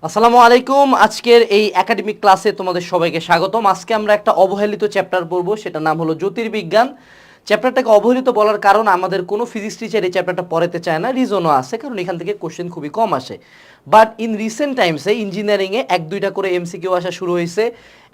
আসসালামু আলাইকুম। আজকের এই একাডেমিক ক্লাসে তোমাদের সবাইকে স্বাগতম। আজকে আমরা একটা অবহেলিত চ্যাপ্টার পড়বো, সেটার নাম হলো জ্যোতির্বিজ্ঞান। চ্যাপ্টারটাকে অবহেলিত বলার কারণ আমাদের কোনো ফিজিক্স টিচার এই চ্যাপ্টারটা পড়াতে চায় না। রিজনও আছে, কারণ এখান থেকে কোশ্চেন খুবই কম আসে। বাট ইন রিসেন্ট টাইমসে ইঞ্জিনিয়ারিংয়ে এক দুইটা করে এমসিকিউ আসা শুরু হয়েছে,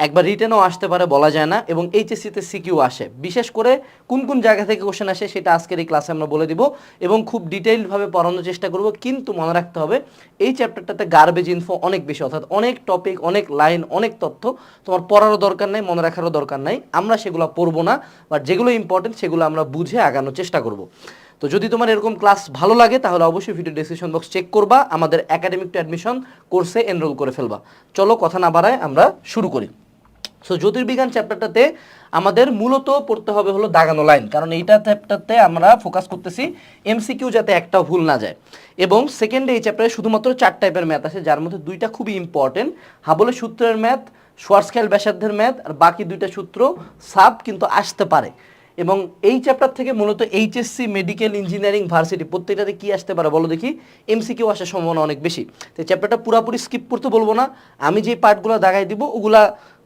একবার রিটেনও আসতে পারে, বলা যায় না। এবং এইচএসসিতে সিকিউ আসে, বিশেষ করে কোন কোন জায়গা থেকে কোশ্চেন আসে সেটা আজকের এই ক্লাসে আমরা বলে দিব এবং খুব ডিটেইলডভাবে পড়ানোর চেষ্টা করব। কিন্তু মনে রাখতে হবে এই চ্যাপ্টারটাতে গার্বেজ ইনফো অনেক বেশি, অর্থাৎ অনেক টপিক, অনেক লাইন, অনেক তথ্য তোমার পড়ারও দরকার নাই, মনে রাখারও দরকার নাই। আমরা সেগুলো পড়বো না, বাট যেগুলো ইম্পর্টেন্ট সেগুলো আমরা বুঝে আগানোর চেষ্টা করব। তো যদি তোমার এরকম ক্লাস ভালো লাগে তাহলে অবশ্যই ভিডিও ডেসক্রিপশন বক্স চেক করবা, আমাদের একাডেমিক টু অ্যাডমিশন কোর্সে এনরোল করে ফেলবা। চলো কথা না বাড়ায় আমরা শুরু করি। সো জ্যোতির্বিজ্ঞান চ্যাপ্টারটাতে আমাদের মূলত পড়তে হবে হলো দাগানো লাইন, কারণ এইটা চ্যাপ্টারতে আমরা ফোকাস করতেছি এমসিকিউ যাতে একটাও ভুল না যায়। এবং সেকেন্ডে এই চ্যাপ্টারে শুধুমাত্র 4 টাইপের ম্যাথ আছে, যার মধ্যে 2টা খুবই ইম্পর্টেন্ট, হাবলের সূত্রের ম্যাথ, শোয়ারস্কাইল ব্যাসার্ধের ম্যাথ, আর বাকি 2টা সূত্র সাব কিন্তু আসতে পারে। এবং এই চ্যাপ্টার থেকে মূলত এইচএসসি, মেডিকেল, ইঞ্জিনিয়ারিং, ভার্সিটি প্রত্যেকটাতে কি আসতে পারে বলো দেখি? এমসিকিউ আসার সম্ভাবনা অনেক বেশি। তো চ্যাপ্টারটা পুরোপুরি স্কিপ করতে বলবো না, আমি যে পার্টগুলো দাগাই দিব ওগুলা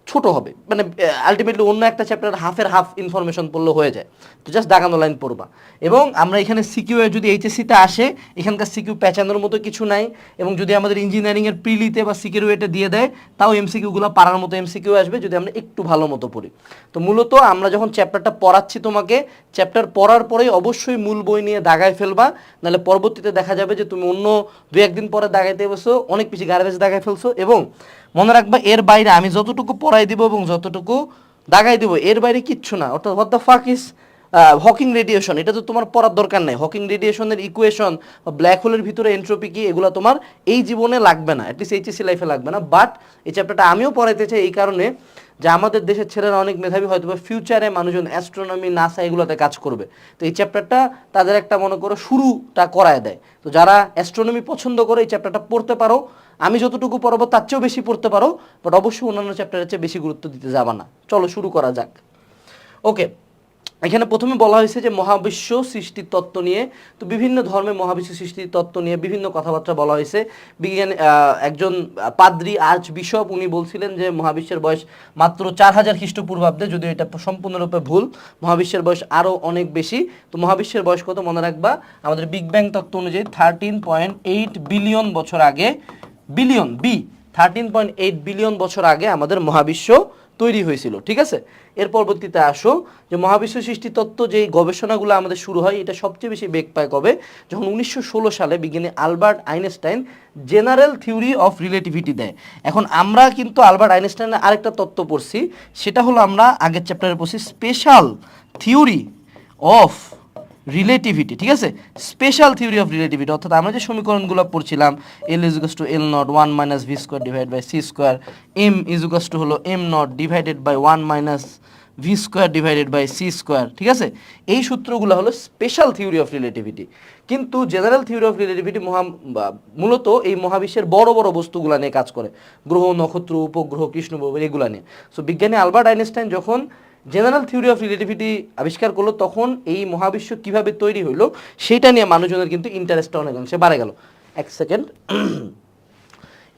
ছোট হবে, মানে আলটিমেটলি অন্য একটা চ্যাপ্টার হাফের হাফ ইনফরমেশন পড়লে হয়ে যায়। তো জাস্ট দাগানো লাইন পড়বা। এবং আমরা এখানে সিকিউ যদি এইচএসসিতে আসে, এখানকার সিকিউ পেঁচানোর মতো কিছু নাই। এবং যদি আমাদের ইঞ্জিনিয়ারিংয়ের প্রিলিতে বা সিকিউ এটা দিয়ে দেয়, তাও এমসিকিউগুলো পারার মতো এমসিকিউ আসবে যদি আমরা একটু ভালো মতো পড়ি। তো মূলত আমরা যখন চ্যাপ্টারটা পড়াচ্ছি তোমাকে, চ্যাপ্টার পড়ার পরেই অবশ্যই মূল বই নিয়ে দাগায় ফেলবা, নাহলে পরবর্তীতে দেখা যাবে যে তুমি অন্য 2-1 দিন পরে দাগাইতে বসো, অনেক বেশি গার্বেজ দাগায় ফেলছো। এবং মনে রাখবা এর বাইরে আমি যতটুকু পড়াই দিব এবং যতটুকু দাগাই দিব এর বাইরে কিচ্ছু না। অর্থাৎ what the fuck is Hawking radiation, এটা তো তোমার পড়ার দরকার নাই। হকিং রেডিয়েশনের ইকুয়েশন বা ব্ল্যাক হোলের ভিতরে এন্ট্রপি কি, এগুলো তোমার এই জীবনে লাগবে না, অ্যাটলিস্ট এইচএসসি লাইফে লাগবে না। বাট এই চ্যাপ্টারটা আমিও পড়াইতে চাই এই কারণে যে আমাদের দেশের ছেলেরা অনেক মেধাবী, হয়তো বা ফিউচারে মানুষজন অ্যাস্ট্রোনমি, নাসা এগুলোতে কাজ করবে। তো এই চ্যাপ্টারটা তাদের একটা মনে করো শুরুটা করায় দেয়। তো যারা অ্যাস্ট্রোনমি পছন্দ করে এই চ্যাপ্টারটা পড়তে পারো, আমি যতটুকু পড়াবো তার চেয়েও বেশি পড়তে পারো, বাট অবশ্যই অন্যান্য চ্যাপ্টারের চেয়ে বেশি গুরুত্ব দিতে যাবা না। চলো শুরু করা যাক। ওকে, এখানে প্রথমে বলা হয়েছে যে মহাবিশ্ব সৃষ্টির তত্ত্ব নিয়ে। তো বিভিন্ন ধর্মে মহাবিশ্ব সৃষ্টির তত্ত্ব নিয়ে বিভিন্ন কথাবার্তা বলা হয়েছে। বিজ্ঞান একজন পাদ্রী, আর্চ বিশপ, উনি বলছিলেন যে মহাবিশ্বের বয়স মাত্র 4000 খ্রিস্টপূর্বাব্দে, যদিও এটা সম্পূর্ণরূপে ভুল, মহাবিশ্বের বয়স আরও অনেক বেশি। তো মহাবিশ্বের বয়স কত মনে রাখবা, আমাদের বিগ ব্যাং তত্ত্ব অনুযায়ী 13.8 বিলিয়ন বছর আগে, বিলিয়ন 13.8 বিলিয়ন বছর আগে আমাদের মহাবিশ্ব তৈরি হয়েছিল। ঠিক আছে, এর পরবর্তীতে আসো যে মহাবিশ্ব সৃষ্টি তত্ত্ব যেই গবেষণাগুলো আমাদের শুরু হয়, এটা সবচেয়ে বেশি বেগ পায় কবে, যখন 1916 সালে বিজ্ঞানী Albert Einstein general theory of relativity দেয়। এখন আমরা কিন্তু আলবার্ট আইনস্টাইনের আরেকটা তত্ত্ব পড়ছি, সেটা হলো আমরা আগের চ্যাপ্টারে পড়ছি স্পেশাল থিওরি অফ রিলেটিভিটি। ঠিক আছে, স্পেশাল থিওরি অফ রিলেটিভিটি, অর্থাৎ আমরা যে সমীকরণগুলো পড়ছিলাম, L is equals to L not 1 minus v square divide by C square, M is equals to হলো M not divided by 1 minus v square divided by C square. ঠিক আছে, এই সূত্রগুলো হলো স্পেশাল থিওরি অফ রিলেটিভিটি। কিন্তু general theory of relativity মূলত এই মহাবিশ্বের বড় বড় বস্তুগুলো নিয়ে কাজ করে, গ্রহ, নক্ষত্র, উপগ্রহ, কৃষ্ণগহ্বর, এগুলো নিয়ে। সো বিজ্ঞানী আলবার্ট আইনস্টাইন যখন জেনারেল থিওরি অফ রিলেটিভিটি আবিষ্কার করলো, তখন এই মহাবিশ্ব কিভাবে তৈরি হইলো সেটা নিয়ে মানুষজনের কিন্তু ইন্টারেস্টটা অনেক অংশে বাড়ে গেল। এক সেকেন্ড।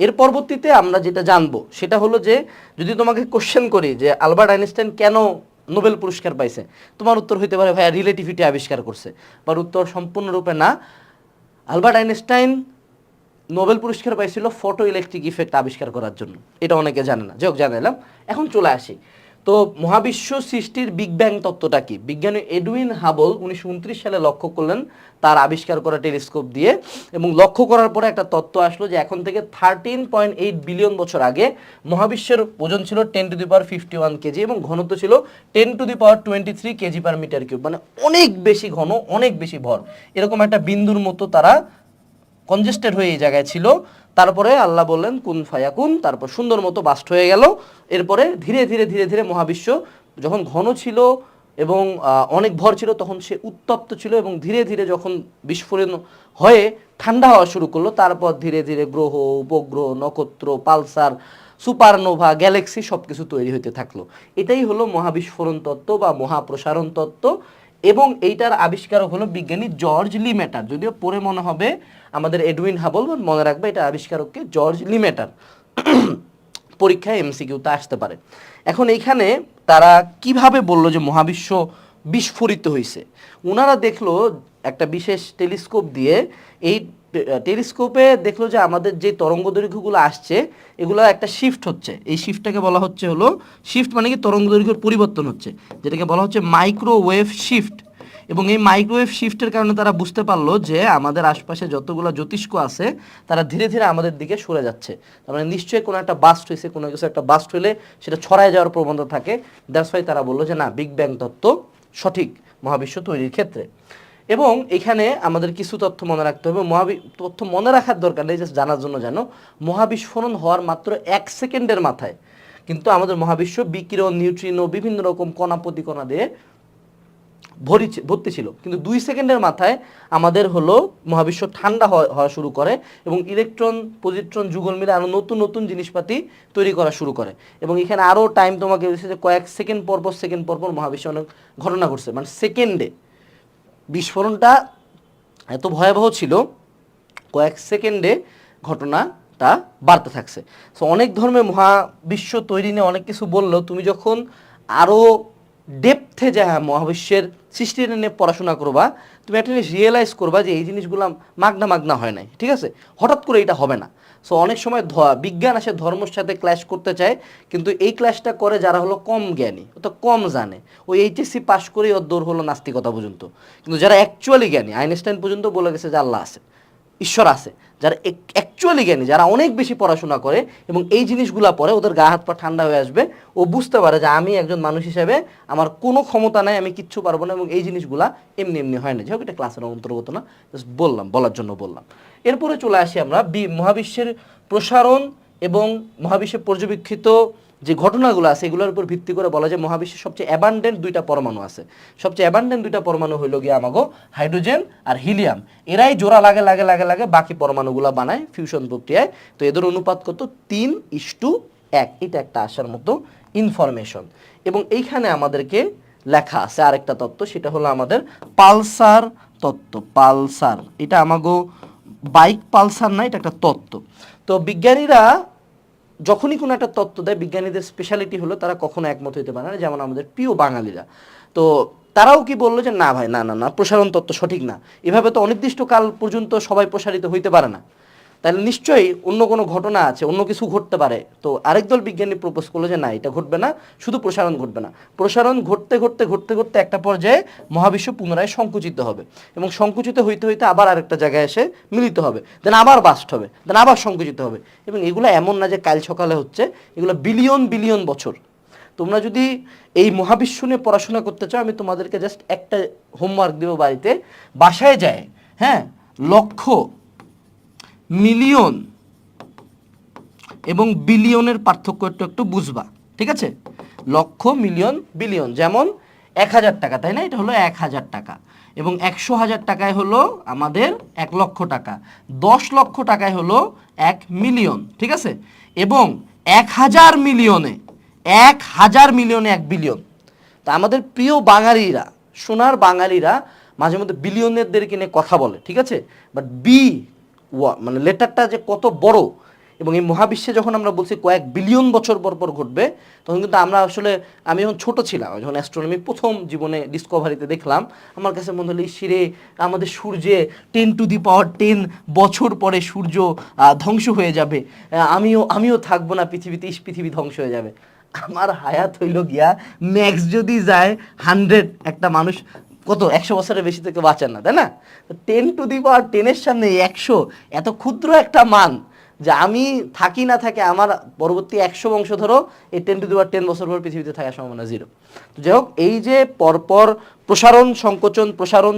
এর পরবর্তীতে আমরা যেটা জানবো সেটা হলো যে যদি তোমাকে কোশ্চেন করি যে আলবার্ট আইনস্টাইন কেন নোবেল পুরস্কার পাইছে, তোমার উত্তর হইতে পারে ভাইয়া রিলেটিভিটি আবিষ্কার করছে। বা উত্তর সম্পূর্ণরূপে না। আলবার্ট আইনস্টাইন নোবেল পুরস্কার পাইছিল ফটো ইলেকট্রিক ইফেক্ট আবিষ্কার করার জন্য, এটা অনেকে জানে না, যাই হোক জানালাম। এখন চলে আসি, তো মহাবিশ্ব সৃষ্টির বিগ ব্যাং তত্ত্বটা কি? বিজ্ঞানী এডুইন হাবল 1929 সালে লক্ষ্য করলেন তার আবিষ্কার করা টেলিস্কোপ দিয়ে, এবং লক্ষ্য করার পরে একটা তত্ত্ব আসলো যে এখন থেকে 13.8 বিলিয়ন বছর আগে মহাবিশ্বের ওজন ছিল 10⁻51 কেজি এবং ঘনত্ব ছিল 10⁻23 কেজি পার মিটার কিউব, মানে অনেক বেশি ঘন, অনেক বেশি ভর। এরকম একটা বিন্দুর মতো তারা কনজেস্টেড হয়ে এই জায়গায় ছিল। তারপরে আল্লাহ বললেন কুন ফায়াকুন, তারপর সুন্দর মতো বাস্ট হয়ে গেল। এরপরে ধীরে ধীরে ধীরে ধীরে মহাবিশ্ব যখন ঘন ছিল এবং অনেক ভর ছিল, তখন সে উত্তপ্ত ছিল, এবং ধীরে ধীরে যখন বিস্ফোরণ হয়ে ঠান্ডা হওয়া শুরু করলো, তারপর ধীরে ধীরে গ্রহ, উপগ্রহ, নক্ষত্র, পালসার, সুপারনোভা, গ্যালাক্সি সব কিছু তৈরি হতে থাকলো। এটাই হলো মহাবিস্ফোরণ তত্ত্ব বা মহাপ্রসারণ তত্ত্ব। এবং এইটার আবিষ্কারক হলো বিজ্ঞানী জর্জ লিমেটার। যদিও পরে মনে হবে আমাদের এডউইন হাবল, মনে রাখবে এটা আবিষ্কারককে জর্জ লিমেটার। পরীক্ষায় এমসিকিউতে আসতে পারে। এখন এইখানে তারা কিভাবে বলল যে মহাবিশ্ব বিস্ফোরিত হয়েছে? ওনারা দেখলো একটা বিশেষ টেলিস্কোপ দিয়ে, এই টেলিস্কোপে দেখলো যে আমাদের যে তরঙ্গ দৈর্ঘ্যগুলো আসছে এগুলো একটা শিফট হচ্ছে। এই শিফটটাকে বলা হচ্ছে হলো, শিফট মানে কি তরঙ্গ দৈর্ঘ্যের পরিবর্তন হচ্ছে, যেটাকে বলা হচ্ছে মাইক্রোওয়েভ শিফট। এবং এই মাইক্রোওয়েভ শিফটের কারণে তারা বুঝতে পারলো যে আমাদের আশপাশে যতগুলো জ্যোতিষ্ক আছে তারা ধীরে ধীরে আমাদের দিকে সরে যাচ্ছে। তার মানে নিশ্চয়ই কোনো একটা বাস্ট হয়েছে, কোনো কিছু একটা বাস্ট হলে সেটা ছড়ায় যাওয়ার প্রবণতা থাকে। দ্যাটস ওয়াই তারা বললো যে না, বিগ ব্যাং তত্ত্ব সঠিক মহাবিশ্ব তৈরির ক্ষেত্রে। এবং এখানে আমাদের কিছু তথ্য মনে রাখতে হবে। তথ্য মনে রাখার দরকার নেই, জাস্ট জানার জন্য জানো, মহাবিস্ফোরণ হওয়ার মাত্র 1 সেকেন্ডের মাথায় কিন্তু আমাদের মহাবিশ্ব বিকিরণ, নিউট্রিনো, বিভিন্ন রকম কণা প্রতিকণা দিয়ে ভর্তি ছিল। কিন্তু 2 সেকেন্ডের মাথায় আমাদের হলো মহাবিশ্ব ঠান্ডা হওয়া শুরু করে এবং ইলেকট্রন, পজিট্রন, যুগল মিলে আরও নতুন নতুন জিনিসপাতি তৈরি করা শুরু করে। এবং এখানে আরও টাইম তোমাকে বলছে যে কয়েক সেকেন্ড পরপর মহাবিশ্বে অনেক ঘটনা ঘটছে, মানে সেকেন্ডে বিস্ফোরণটা এত ভয়াবহ ছিল, কয়েক সেকেন্ডে ঘটনাটা বাড়তে থাকছে। সো অনেক ধর্মে মহাবিশ্ব তৈরি নিয়ে অনেক কিছু বললেও তুমি যখন আরও ডেপথে যা মহাবিশ্বের সৃষ্টি নিয়ে পড়াশোনা করবা, তুমি একটা জিনিস রিয়েলাইজ করবা যে এই জিনিসগুলো মাগনা হয় নাই, ঠিক আছে? হঠাৎ করে এটা হবে না। সো অনেক সময় বিজ্ঞান আসে ধর্মের সাথে ক্ল্যাশ করতে চায়, কিন্তু এই ক্ল্যাশটা করে যারা হলো কম জ্ঞানী, অর্থাৎ কম জানে। ওই এইচএসসি পাশ করেই ওর দৌড় হলো নাস্তিকতা পর্যন্ত। কিন্তু যারা অ্যাকচুয়ালি জ্ঞানী, আইনস্টাইন পর্যন্ত বলে গেছে যে আল্লাহ আছে, ঈশ্বর আছে। যারা অ্যাকচুয়ালি জ্ঞানী, যারা অনেক বেশি পড়াশোনা করে এবং এই জিনিসগুলো পড়ে, ওদের গা হাত পা ঠান্ডা হয়ে আসবে। ও বুঝতে পারে যে আমি একজন মানুষ হিসেবে আমার কোনো ক্ষমতা নাই, আমি কিচ্ছু পারবো না, এবং এই জিনিসগুলা এমনি এমনি হয় না। যাই হোক, এটা ক্লাসের অন্তর্গত না, জাস্ট বলার জন্য বললাম। এরপরে চলে আসি আমরা মহাবিশ্বের প্রসারণ এবং মহাবিশ্বে পর্যবেক্ষিত যে ঘটনাগুলো আছে এগুলোর উপর ভিত্তি করে বলা যায় মহাবিশ্বের সবচেয়ে অ্যাবান্ডেন্ট 2টা পরমাণু আছে। সবচেয়ে অ্যাবান্ডেন্ট 2টা পরমাণু হইল গিয়ে আমাগো হাইড্রোজেন আর হিলিয়াম। এরাই জোড়া লাগে বাকি পরমাণুগুলো বানায় ফিউশন প্রক্রিয়ায়। তো এদের অনুপাত কত? 3:1। এটা একটা আসার মতো ইনফরমেশন। এবং এইখানে আমাদেরকে লেখা আছে আরেকটা তত্ত্ব, সেটা হলো আমাদের পালসার তত্ত্ব। পালসার, এটা আমাগো বাইক পালসার না, এটা একটা তত্ত্ব। তো বিজ্ঞানীরা যখনই কোনো একটা তত্ত্ব দেয়, বিজ্ঞানীদের স্পেশালিটি হলো তারা কখনো একমত হইতে পারে না। যেমন আমাদের প্রিয় বাঙালিরা, তো তারাও কি বললো যে না ভাই, না প্রসারণ তত্ত্ব সঠিক না, এভাবে তো অনির্দিষ্টকাল পর্যন্ত সবাই প্রসারিত হইতে পারে না, তাহলে নিশ্চয়ই অন্য কোনো ঘটনা আছে, অন্য কিছু ঘটতে পারে। তো আরেক দল বিজ্ঞানী প্রপোজ করলো যে না, এটা ঘটবে না, শুধু প্রসারণ ঘটবে না, প্রসারণ ঘটতে একটা পর্যায়ে মহাবিশ্ব পুনরায় সংকুচিত হবে, এবং সংকুচিত হইতে আবার আরেকটা জায়গায় এসে মিলিত হবে, দেন আবার বাস্ট হবে, দেন আবার সংকুচিত হবে। এবং এগুলো এমন না যে কাল সকালে হচ্ছে, এগুলো বিলিয়ন বছর। তোমরা যদি এই মহাবিশ্ব নিয়ে পড়াশোনা করতে চাও, আমি তোমাদেরকে জাস্ট একটা হোমওয়ার্ক দেবো, বাড়িতে বাসায় যায়, হ্যাঁ, লক্ষ, মিলিয়ন এবং বিলিয়নের পার্থক্য একটু বুঝবা, ঠিক আছে? লক্ষ, মিলিয়ন, বিলিয়ন। যেমন 1000 টাকা, তাই না? এটা হলো 1000 টাকা, এবং 100,000 টাকায় হলো আমাদের 1 লক্ষ টাকা, 10 লক্ষ টাকায় হলো 1 মিলিয়ন, ঠিক আছে? এবং 1000 মিলিয়নে 1 বিলিয়ন। তা আমাদের প্রিয় বাঙালিরা, সোনার বাঙালিরা মাঝে মধ্যে বিলিয়নেরদেরকে নিয়ে কথা বলে, ঠিক আছে? বাট মানে লেটারটা যে কত বড়, এবং এই মহাবিশ্বে যখন আমরা বলছি কয়েক বিলিয়ন বছর পর পর তখন কিন্তু আমরা আসলে, আমি যখন ছোট ছিলাম, যখন অ্যাস্ট্রোনমি প্রথম জীবনে ডিসকভারিতে দেখলাম, আমার কাছে মনে হলো শিরে আমাদের সূর্যে 10⁻10 বছর পরে সূর্য ধ্বংস হয়ে যাবে, আমিও থাকবো না পৃথিবীতে, পৃথিবী ধ্বংস হয়ে যাবে। আমার হায়াত হইল গিয়া ম্যাক্স যদি যায় 100, একটা মানুষ কত 100 বছরের বেশি থেকে বাঁচেন না, তাই না? 10⁻10 সামনে 100 এত ক্ষুদ্র একটা মান, যে আমি থাকি না থাকে, আমার পরবর্তী 100 বংশ ধরো, এই 10⁻10 বছর পর পৃথিবীতে থাকার সম্ভাবনা 0। তো যাই হোক, এই যে পরপর প্রসারণ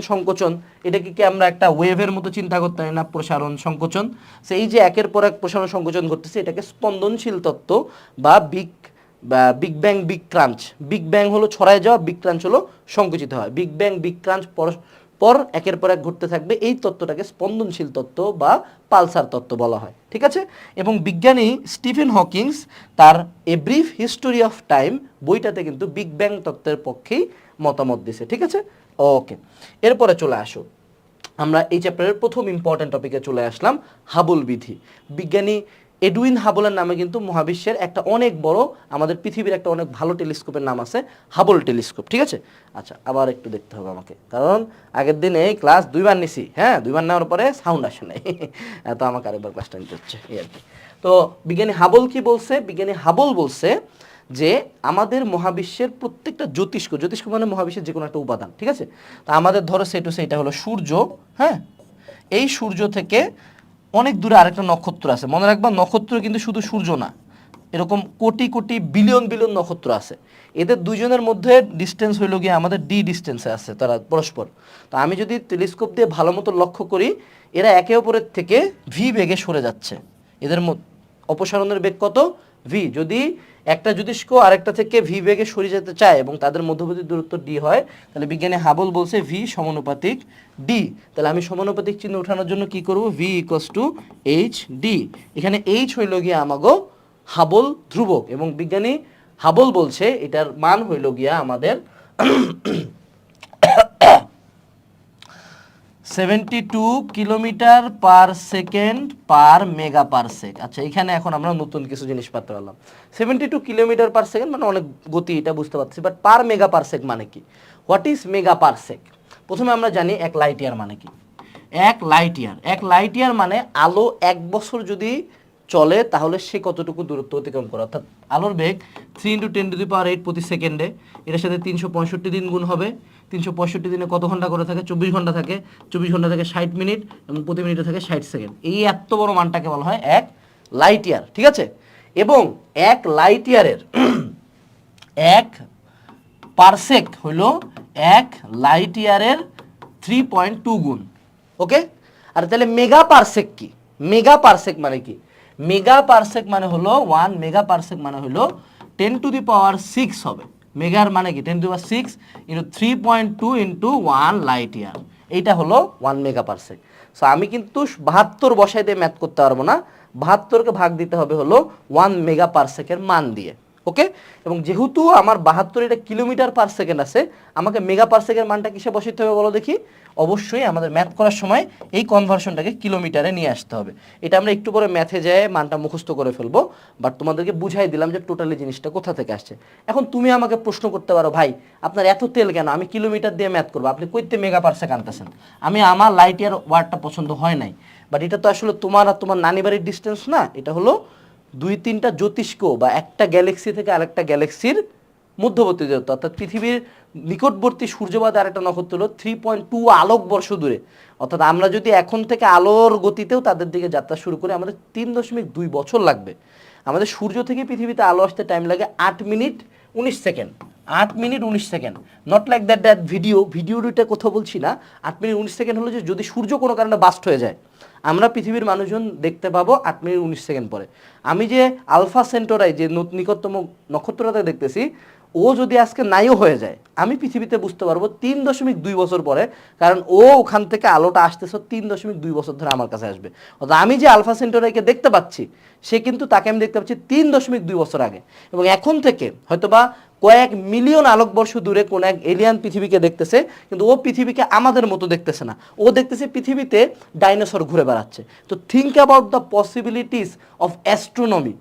সংকোচন, এটাকে কি আমরা একটা ওয়েভের মতো চিন্তা করতে পারি না? প্রসারণ সংকোচন, সেই যে একের পর এক প্রসারণ সংকোচন ঘটতেছে, এটাকে স্পন্দনশীল তত্ত্ব বা বিগ ব্যাং বিগ ক্রাঞ্চ। বিগ ব্যাং হলো ছড়ায় যাওয়া, বিগ ক্রাঞ্চ হলো সংকুচিত হয়। বিগ ব্যাং বিগ ক্রাঞ্চ পর একের পর এক ঘটতে থাকবে, এই তত্ত্বটাকে স্পন্দনশীল তত্ত্ব বা পালসার তত্ত্ব বলা হয়, ঠিক আছে? এবং বিজ্ঞানী স্টিফেন হকিংস তার a brief history of time বইটাতে কিন্তু বিগ ব্যাং তত্ত্বের পক্ষেই মতামত দিয়েছে, ঠিক আছে? ওকে, এরপরে চলে আসো, আমরা এই চ্যাপ্টারের প্রথম ইম্পর্টেন্ট টপিকে চলে আসলাম, হাবল বিধি। বিজ্ঞানী এডুইন হাবলের নামে কিন্তু মহাবিশ্বের একটা অনেক বড়, আমাদের পৃথিবীর একটা অনেক ভালো টেলিস্কোপের নাম আছে হাবল টেলিস্কোপ, ঠিক আছে? আচ্ছা, আবার একটু দেখতে হবে আমাকে, কারণ আগের দিনে ক্লাস 2বার নিছি, হ্যাঁ 2বার নেওয়ার পরে সাউন্ড আসে নাই তো আমাকে আরেকবার ক্লাসটা নিতে হচ্ছে এই আর কি। তো বিজ্ঞানী হাবল কি বলছে? বিজ্ঞানী হাবল বলছে যে আমাদের মহাবিশ্বের প্রত্যেকটা জ্যোতিষ্ক, জ্যোতিষ্ক মানে মহাবিশ্বের যে কোনো একটা উপাদান, ঠিক আছে? তো আমাদের ধরো সেটা হলো সূর্য, হ্যাঁ, এই সূর্য থেকে অনেক দূরে আরেকটা নক্ষত্র আছে। মনে রাখবা, নক্ষত্র কিন্তু শুধু সূর্য না, এরকম কোটি কোটি বিলিয়ন বিলিয়ন নক্ষত্র আছে। এদের দুইজনের মধ্যে ডিস্টেন্স হইল গিয়ে আমাদের ডি ডিস্টেন্সে আছে তারা পরস্পর। তো আমি যদি টেলিস্কোপ দিয়ে ভালো মতো লক্ষ্য করি, এরা একে অপরের থেকে ভি বেগে সরে যাচ্ছে। এদের অপসারণের বেগ কত? ভি। যদি একটা জ্যোতিষ্ক আরেকটা থেকে ভি বেগে সরে যেতে চায় এবং তাদের মধ্যবর্তী দূরত্ব ডি হয়, তাহলে বিজ্ঞানী হাবল বলছে ভি সমানুপাতিক ডি। তাহলে আমি সমানুপাতিক চিহ্ন ওঠানোর জন্য কি করব? V equals to H D. এখানে এইচ হইল গিয়া আমাগো হাবল ধ্রুবক, এবং বিজ্ঞানী হাবল বলছে এটার মান হইল গিয়া আমাদের 72 kilometre per second per mega parsec. আচ্ছা, এখানে এখন আমরা নতুন কিছু জিনিস পাতে পারলাম। 72 কিলোমিটার পার সেকেন্ড মানে অনেক গতি, এটা বুঝতে পারছি, বাট পার মেগা পার সেক মানে কি? হোয়াট ইজ মেগা পার সেক? প্রথমে আমরা জানি এক লাইট ইয়ার মানে কি। এক লাইট ইয়ার মানে আলো 1 বছর যদি চলে তাহলে সে কতটুকু দূরত্ব অতিক্রম করে, অর্থাৎ আলোর বেগ 3 × 10⁸ প্রতি সেকেন্ডে, এটার সাথে 365 দিন গুণ হবে। 365 দিনে কত ঘন্টা করে থাকে? 24 ঘন্টা থাকে। 24 ঘন্টা থাকে 60 মিনিট, এবং প্রতি মিনিটে থাকে 60 সেকেন্ড। এই এত বড় মানটাকে বলা হয় এক লাইট ইয়ার, ঠিক আছে? এবং এক লাইট ইয়ারের এক পারসেক হইল এক লাইট ইয়ারের 3.2 গুণ, ওকে? আর তাহলে মেগা পারসেক কি? মেগা পারসেক মানে কি? মেগা পারসেক মানে হলো 1 মেগা পারসেক মানে হলো 10⁶ হবে। মেগার মানে কি? 10⁶ ইন্টু 3.2 ইন্টু 1 লাইট ইয়ার, এইটা হলো 1 মেগা পারসেক। সো আমি কিন্তু 72 বসাই দিয়ে ম্যাথ করতে পারবো না, 72কে ভাগ দিতে হবে হলো 1 মেগা পারসেকের মান দিয়ে, ওকে? এবং যেহেতু আমার 72 এটা কিলোমিটার পার সেকেন্ড আছে, আমাকে মেগা পার সেকেন্ড মানটা কিসে বসাইতে হবে বলো দেখি? অবশ্যই আমাদের ম্যাথ করার সময় এই কনভার্সনটাকে কিলোমিটারে নিয়ে আসতে হবে। এটা আমরা একটু পরে ম্যাথে যেয়ে মানটা মুখস্থ করে ফেলবো, বাট তোমাদেরকে বুঝাই দিলাম যে টোটালি জিনিসটা কোথা থেকে আসছে। এখন তুমি আমাকে প্রশ্ন করতে পারো, ভাই আপনার এত তেল কেন? আমি কিলোমিটার দিয়ে ম্যাথ করবো, আপনি কইতে মেগা পার সেকেন্ড আনতেছেন? আমার লাইট ইয়ার ওয়ার্ডটা পছন্দ হয় নাই, বাট এটা তো আসলে তোমার আর তোমার নানি বাড়ির ডিস্টেন্স না, এটা হলো 2-3টা জ্যোতিষ্ক বা একটা গ্যালাক্সি থেকে আরেকটা গ্যালাক্সির মধ্যবর্তী দূরত্ব, অর্থাৎ পৃথিবীর নিকটবর্তী সূর্যবাদ আর একটা নক্ষত্র হলো 3.2 আলোকবর্ষ দূরে। অর্থাৎ আমরা যদি এখন থেকে আলোর গতিতেও তাদের দিকে যাত্রা শুরু করি, আমাদের 3.2 বছর লাগবে। আমাদের সূর্য থেকে পৃথিবীতে আলো আসতে টাইম লাগে 8 minute 19 second. 8 minute 19 second, not like that ভিডিওটা কোথাও বলছি না। 8 মিনিট 19 সেকেন্ড হলো যে যদি সূর্য কোনো কারণে বাস্ট হয়ে যায়, আমরা পৃথিবীর মানুষজন দেখতে পাবো 8 মিনিট 19 সেকেন্ড পরে। আমি যে আলফা সেন্টোরাই যে নিকটতম নক্ষত্রটা দেখতেছি, ও যদি আজকে নাইও হয়ে যায়, আমি পৃথিবীতে বুঝতে পারবো 3.2 বছর পরে, কারণ ও ওখান থেকে আলোটা আসতেছে 3.2 বছর ধরে আমার কাছে আসবে। অর্থাৎ আমি যে আলফা সেন্টোরাইকে দেখতে পাচ্ছি, সে কিন্তু তাকে আমি দেখতে পাচ্ছি 3.2 বছর আগে। এবং এখন থেকে হয়তোবা কয়েক মিলিয়ন আলোকবর্ষ দূরে কোন এক এলিয়ান পৃথিবীকে দেখতেছে, কিন্তু ও পৃথিবীকে আমাদের মতো দেখতেছে না, ও দেখতেছে পৃথিবীতে ডাইনোসর ঘুরে বেড়াচ্ছে। তো think about the possibilities of astronomy.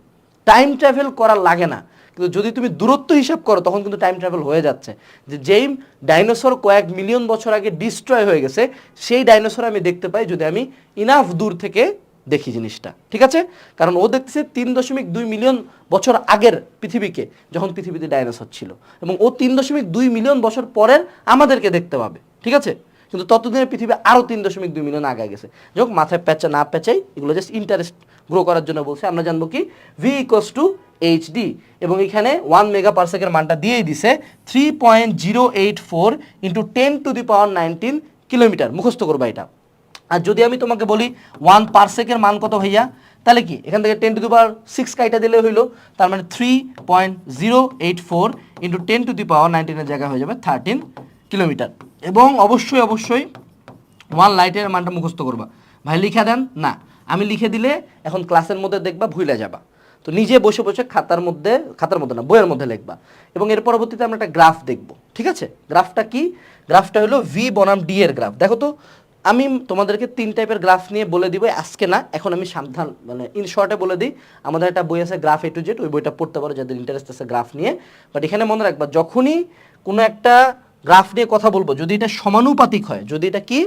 Time travel করা লাগে না, কিন্তু যদি তুমি দূরত্ব হিসাব করো তখন কিন্তু টাইম ট্রাভেল হয়ে যাচ্ছে। যে যেই ডাইনোসর কয়েক মিলিয়ন বছর আগে ডিস্ট্রয় হয়ে গেছে, সেই ডাইনোসর আমি দেখতে পাই যদি আমি ইনাফ দূর থেকে দেখি জিনিসটা, ঠিক আছে? কারণ ও দেখতেছে 3.2 মিলিয়ন বছর আগের পৃথিবীকে, যখন পৃথিবীতে ডাইনোসর ছিল, এবং ও 3.2 মিলিয়ন বছর পরের আমাদেরকে দেখতে পাবে, ঠিক আছে? কিন্তু ততদিনে পৃথিবী আরও 3.2 মিলিয়ন আগে গেছে। যোগ মাথায় প্যাঁচা না প্যাঁচাই, এগুলো জাস্ট ইন্টারেস্ট গ্রো করার জন্য বলছে। আমরা জানবো কি ভি ইকুয়ালস টু এইচডি, এবং এখানে 1 মেগা পারসেকের মানটা দিয়েই দিছে 3.084 ইন্টু 10⁻19 কিলোমিটার। মুখস্থ করবা এটা। আর যদি আমি তোমাকে বলি 1 পারসেকের মান কত ভাইয়া, তাহলে কি এখান থেকে 10⁶ কাইটা দিলে হইলো, তার মানে 3.084 ইন্টু 10⁻19 জায়গায় হয়ে যাবে 13 কিলোমিটার। এবং অবশ্যই 1 লাইটের মানটা মুখস্থ করবা। ভাই লিখে দেন না, আমি লিখে দিলে এখন ক্লাসের মধ্যে দেখবা ভুলে যাবা। তো নিজে বসে বসে খাতার মধ্যে না, বইয়ের মধ্যে লিখবা। এবং এর পরবর্তীতে আমরা একটা গ্রাফ দেখব, ঠিক আছে? গ্রাফটা কি? গ্রাফটা হলো ভি বনাম ডি এর গ্রাফ। দেখো তো, আমি তোমাদেরকে 3 টাইপের গ্রাফ নিয়ে বলে দিব, আজকে না, এখন আমি সাবধান মানে ইন শর্টে বলে দিই। আমাদের একটা বই আছে গ্রাফ A to Z, ওই বইটা পড়তে পারো যাদের ইন্টারেস্ট আছে গ্রাফ নিয়ে। বাট এখানে মনে রাখবা, যখনই কোনো একটা গ্রাফ নিয়ে কথা বলবো, যদি এটা সমানুপাতিক হয়, যদি এটা কি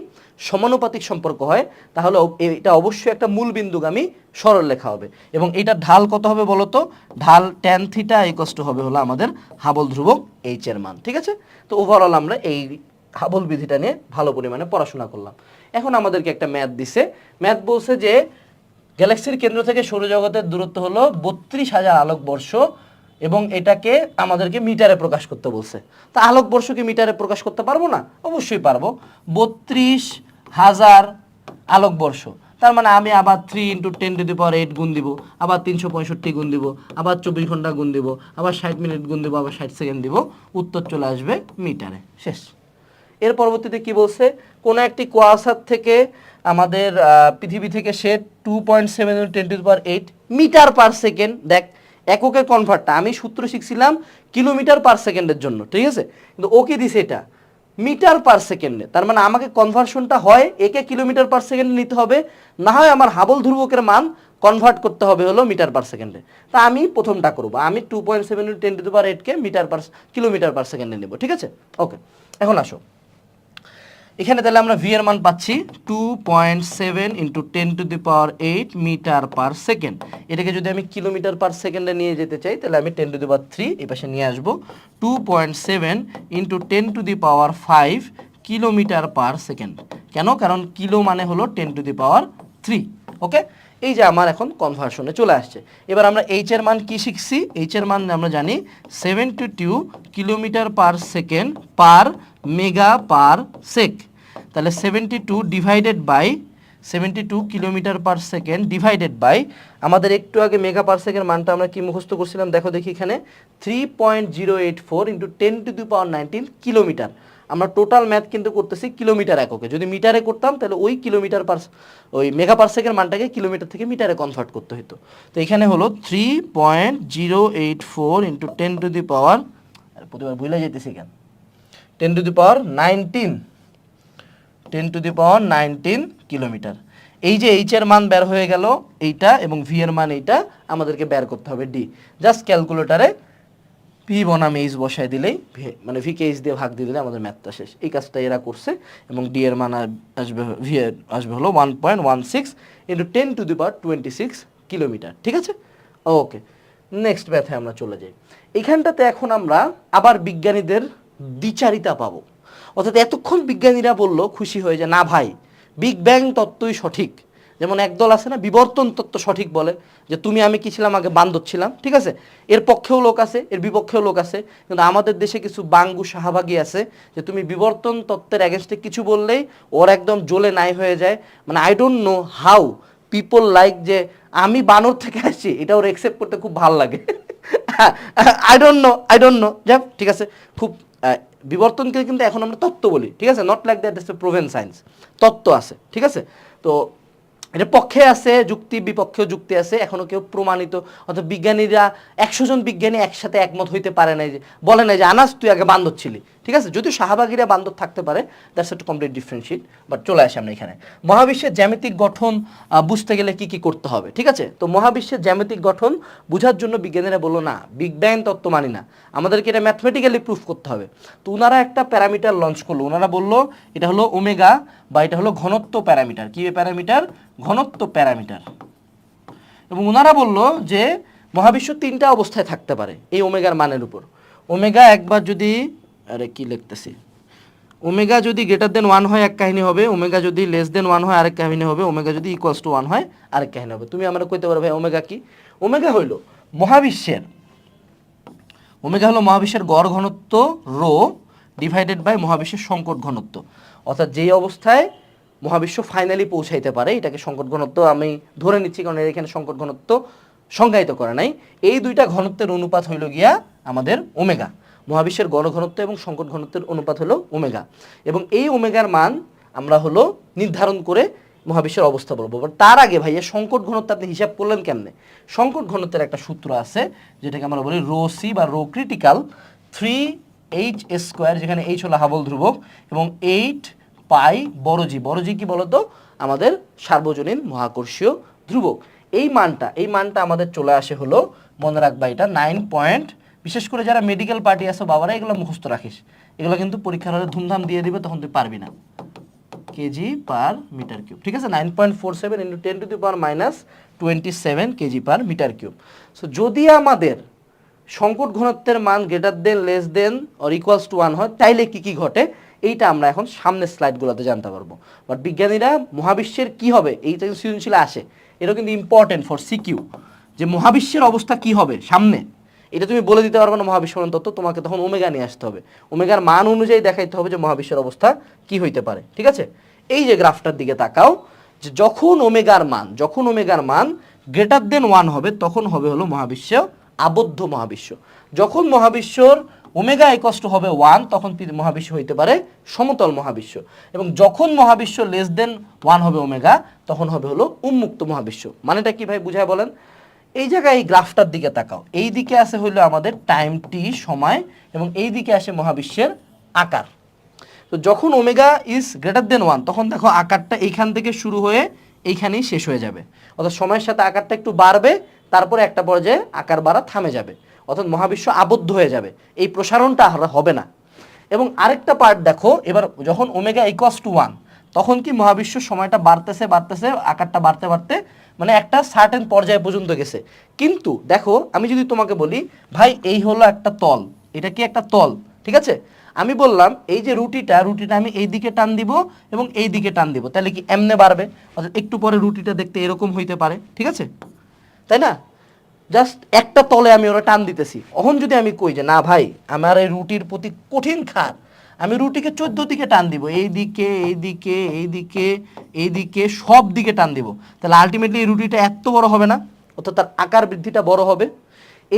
সমানুপাতিক সম্পর্ক হয়, তাহলে এটা অবশ্যই একটা মূল বিন্দুগামী সরল লেখা হবে। এবং এটা ঢাল কত হবে বলো তো? ঢাল tan থিটা ইকুয়াল টু হবে হলো আমাদের হাবল ধ্রুবক h এর মান, ঠিক আছে? তো ওভারঅল আমরা এই হাবল বিধিটা নিয়ে ভালো পরিমাণে পড়াশোনা করলাম। এখন আমাদেরকে একটা ম্যাথ দিছে। ম্যাথ বলছে যে গ্যালাক্সির কেন্দ্র থেকে সৌরজগতের দূরত্ব হলো 32,000 আলোকবর্ষ, এবং এটাকে আমাদেরকে মিটারে প্রকাশ করতে বলছে। তা আলোকবর্ষকে মিটারে প্রকাশ করতে পারবো না? অবশ্যই পারবো। 32,000 আলোকবর্ষ, তার মানে আমি আবার 3 × 10⁸ গুণ দিব, আবার 365 গুণ দিব, আবার 24 ঘন্টা গুণ দিব, আবার 60 মিনিট গুণ দিব, আবার 60 সেকেন্ড দিব, উত্তর চলে আসবে মিটারে। শেষ। এর পরবর্তীতে কি বলছে? কোনো একটি কোয়াসার থেকে আমাদের পৃথিবী থেকে সে 2.7 × 10⁸ মিটার পার সেকেন্ড। দেখ, এককের কনভার্টটা আমি সূত্র শিখছিলাম কিলোমিটার পার সেকেন্ডের জন্য, ঠিক আছে? কিন্তু ও কি দিছে এটা মিটার পার সেকেন্ডে। তার মানে আমাকে কনভার্সনটা হয় একে কিলোমিটার পার সেকেন্ডে নিতে হবে, না হয় আমার হাবল ধ্রুবকের মান কনভার্ট করতে হবে হলো মিটার পার সেকেন্ডে। তা আমি প্রথমটা করবো, আমি 2.7 × 10⁸ কিলোমিটার পার সেকেন্ডে নেব, ঠিক আছে? ওকে, এখন আসো এখানে, তাহলে আমরা ভি এর মান পাচ্ছি 2.7 × 10⁸ মিটার পার সেকেন্ড। এটাকে যদি আমি কিলোমিটার পার সেকেন্ডে নিয়ে যেতে চাই, তাহলে আমি 10⁻³ এই পাশে নিয়ে আসবো। 2.7 × 10⁵ কিলোমিটার পার সেকেন্ড। কেন? কারণ কিলো মানে হলো 10⁻3। ওকে, এই যে আমার এখন কনভার্সনে চলে আসছে। এবার আমরা এইচ এর মান কি শিখছি? এইচ এর মান আমরা জানি 72 kilometre per second per mega parsec. তাহলে 72 divided by 72 kilometre per second divided by, আমাদের একটু আগে মেগা পার সেকেন্ড মানটা আমরা কি মুখস্থ করছিলাম? দেখো দেখি এখানে 3.084 × 10⁻19 কিলোমিটার। আমরা টোটাল ম্যাথ কিন্তু করতেছি কিলোমিটার এককে। যদি মিটারে করতাম তাহলে ওই ওই মেগা পার সেকেন্ড মানটাকে কিলোমিটার থেকে মিটারে কনভার্ট করতে হতো। তো এখানে হলো 3.084 × 10⁻, প্রতিবার ভুলে যেতেছি কেন, 10⁻19 কিলোমিটার। এই যে এইচ এর মান বের হয়ে গেল এইটা, এবং ভি এর মান এইটা আমাদেরকে বের করতে হবে ডি। জাস্ট ক্যালকুলেটারে ভি বনাম এইচ বসায় দিলেই, মানে ভি কে এইচ দিয়ে ভাগ দিয়ে দিলে আমাদের ম্যাথটা শেষ। এই কাজটা এরা করছে, এবং ডি এর মান আসবে, ভি এর আসবে হলো 1.16 × 10⁻26 কিলোমিটার, ঠিক আছে? ওকে, নেক্সট ম্যাথে আমরা চলে যাই। এইখানটাতে এখন আমরা আবার বিজ্ঞানীদের দ্বিচারিতা পাবো। অর্থাৎ এতক্ষণ বিজ্ঞানীরা বলল, খুশি হয়ে যায়, না ভাই বিগ ব্যাং তত্ত্বই সঠিক। যেমন একদল আছে না, বিবর্তন তত্ত্ব সঠিক বলে, যে তুমি আমি কি ছিলাম আগে, বান্দর ছিলাম, ঠিক আছে? এর পক্ষেও লোক আছে, এর বিপক্ষেও লোক আছে। কিন্তু আমাদের দেশে কিছু বাঙ্গু শাহবাগী আছে, যে তুমি বিবর্তন তত্ত্বের এগেনস্টে কিছু বললেই ওর একদম জ্বলে নাই হয়ে যায়। মানে I don't know how people like, যে আমি বানর থেকে আসছি এটা ওর একসেপ্ট করতে খুব ভালো লাগে। আই ডোন্ট নো যাক, ঠিক আছে? খুব বিবর্তনকে কিন্তু এখন আমরা তত্ত্ব বলি, ঠিক আছে? Not like that, it's a proven science. তত্ত্ব আছে, ঠিক আছে? তো এটা পক্ষে আছে যুক্তি, বিপক্ষেও যুক্তি আছে, এখনো কেউ প্রমাণিত, অর্থাৎ বিজ্ঞানীরা 100 জন বিজ্ঞানী একসাথে একমত হইতে পারে নাই, যে বলে নাই যে আনাস তুই আগে বান্দর ছিলি, ঠিক আছে? যদিও শাহবাগীরা বান্দর থাকতে পারে, দ্যাটস একটা কমপ্লিট ডিফারেন্ট শিট। বাট চলে আসে আমরা এখানে, মহাবিশ্বের জ্যামিতিক গঠন বুঝতে গেলে কি কি করতে হবে, ঠিক আছে? তো মহাবিশ্বের জ্যামিতিক গঠন বোঝার জন্য বিজ্ঞানীরা বললো, না বিগ ব্যাং তত্ত্ব মানি না, আমাদেরকে এটা ম্যাথমেটিক্যালি প্রুফ করতে হবে। তো ওনারা একটা প্যারামিটার লঞ্চ করলো। ওনারা বললো এটা হলো ওমেগা, বা এটা হলো ঘনত্ব প্যারামিটার। কি প্যারামিটার? ঘনত্ব প্যারামিটার। এবং ওনারা বলল যে মহাবিশ্ব 3টা অবস্থায় থাকতে পারে এই ওমেগার মানের উপর। ওমেগা একবার যদি, আরে কি লিখতেছি, ওমেগা যদি >1 হয় এক কাহিনী হবে, ওমেগা যদি <1 হয় আরেক কাহিনী হবে, ওমেগা যদি =1 হয় আরেক কাহিনী হবে। তুমি আমরা কইতে পারো ভাই ওমেগা কি? ওমেগা হলো মহাবিশ্বের গড় ঘনত্ব রো ডিভাইডেড বাই মহাবিশ্বের সংকট ঘনত্ব। অর্থাৎ যেই অবস্থায় মহাবিশ্ব ফাইনালি পৌঁছাইতে পারে, এটাকে সংকট ঘনত্ব আমি ধরে নিচ্ছি, কারণ এখানে সংকট ঘনত্ব সংজ্ঞায়িত করা নাই। এই দুইটা ঘনত্বের অনুপাত হইল গিয়া আমাদের ওমেগা। মহাবিশ্বের গড় ঘনত্ব এবং সংকট ঘনত্বের অনুপাত হলো ওমেগা। এবং এই ওমেগার মান আমরা হলো নির্ধারণ করে মহাবিশ্বের অবস্থা বলবো। বাট তার আগে ভাইয়া সংকট ঘনত্ব আপনি হিসাব করলেন কেমনে? সংকট ঘনত্বের একটা সূত্র আছে যেটাকে আমরা বলি রো সি বা রো ক্রিটিক্যাল 3h², যেখানে h হলো হাবল ধ্রুবক এবং 8 পাই বড় জি কি বলতো? আমাদের সার্বজনীন মহাকর্ষীয় ধ্রুবক। এই মানটা আমাদের চলে আসে হলো, মনে রাখবা এটা 9 পয়েন্ট। বিশেষ করে যারা মেডিকেল পার্টি আছে বাবারা, এগুলো মুখস্থ রাখিস, এগুলো কিন্তু পরীক্ষার হলে ধুমধাম দিয়ে দিবে, তখন তুই পারবি না। কেজি পার মিটার কিউব, ঠিক আছে? 9.47 into 10⁻27 KG per metre cube. So যদি আমাদের সংকট ঘনত্বের মান greater than, less than or equals to 1 হয়, তাইলে কি কি ঘটে এইটা আমরা এখন সামনের স্লাইডগুলোতে জানতে পারবো। বাট বিজ্ঞানীরা মহাবিশ্বের কি হবে এইটা সৃজনশীল আসে, এটা কিন্তু ইম্পর্টেন্ট ফর সিকিউ, যে মহাবিশ্বের অবস্থা কি হবে সামনে, এটা তুমি বলে দিতে পারবে না মহাবিশ্বরণ তত্ত্ব, তোমাকে তখন ওমেগা নিয়ে আসতে হবে, ওমেগার মান অনুযায়ী দেখাইতে হবে যে মহাবিশ্বের অবস্থা কি হইতে পারে, ঠিক আছে? এই যে গ্রাফটার দিকে তাকাও, যে যখন ওমেগার মান গ্রেটার দেন 1 হবে, তখন হবে হলো মহাবিশ্ব আবদ্ধ মহাবিশ্ব। যখন মহাবিশ্বর ওমেগা ইকুয়ালস টু হবে 1, তখন মহাবিশ্ব হইতে পারে সমতল মহাবিশ্ব। এবং যখন মহাবিশ্ব লেস দেন 1 হবে ওমেগা, তখন হবে হলো উন্মুক্ত মহাবিশ্ব। মানেটা কি ভাই বুঝায় বলেন? এই জায়গায় এই গ্রাফটার দিকে তাকাও, এই দিকে আসে হইলো আমাদের টাইম টি সময়, এবং এই দিকে আসে মহাবিশ্বের আকার। তো যখন ওমেগা ইজ গ্রেটার দেন 1, তখন দেখো আকারটা এইখান থেকে শুরু হয়ে এইখানেই শেষ হয়ে যাবে, অর্থাৎ সময়ের সাথে আকারটা একটু বাড়বে, তারপরে একটা পর্যায়ে আকার বাড়া থামে যাবে, অর্থাৎ মহাবিশ্ব আবদ্ধ হয়ে যাবে, এই প্রসারণটা আর হবে না। এবং আরেকটা পার্ট দেখো, এবার যখন ওমেগা ইকুয়ালস টু 1, তখন কি মহাবিশ্ব সময়টা বাড়তেছে, আকারটা বাড়তে মানে একটা সার্টেন পর্যায়ে পর্যন্ত গেছে। কিন্তু দেখো, আমি যদি তোমাকে বলি ভাই এই হলো একটা তল, এটা কি একটা তল, ঠিক আছে? আমি বললাম এই যে রুটিটা আমি এই দিকে টান দিব এবং এই দিকে টান দিব, তাহলে কি এমনে বাড়বে, অর্থাৎ একটু পরে রুটিটা দেখতে এরকম হইতে পারে, ঠিক আছে? তাই না? জাস্ট একটা তলে আমি ওরা টান দিতেছি। এখন যদি আমি কই যে না ভাই আমার এই রুটির প্রতি কঠিন খার, আমি রুটিকে 14 দিকে টান দিব, এইদিকে সব দিকে টান দিব, তাহলে আলটিমেটলি এই রুটিটা এত বড় হবে না, অর্থাৎ তার আকার বৃদ্ধিটা বড় হবে।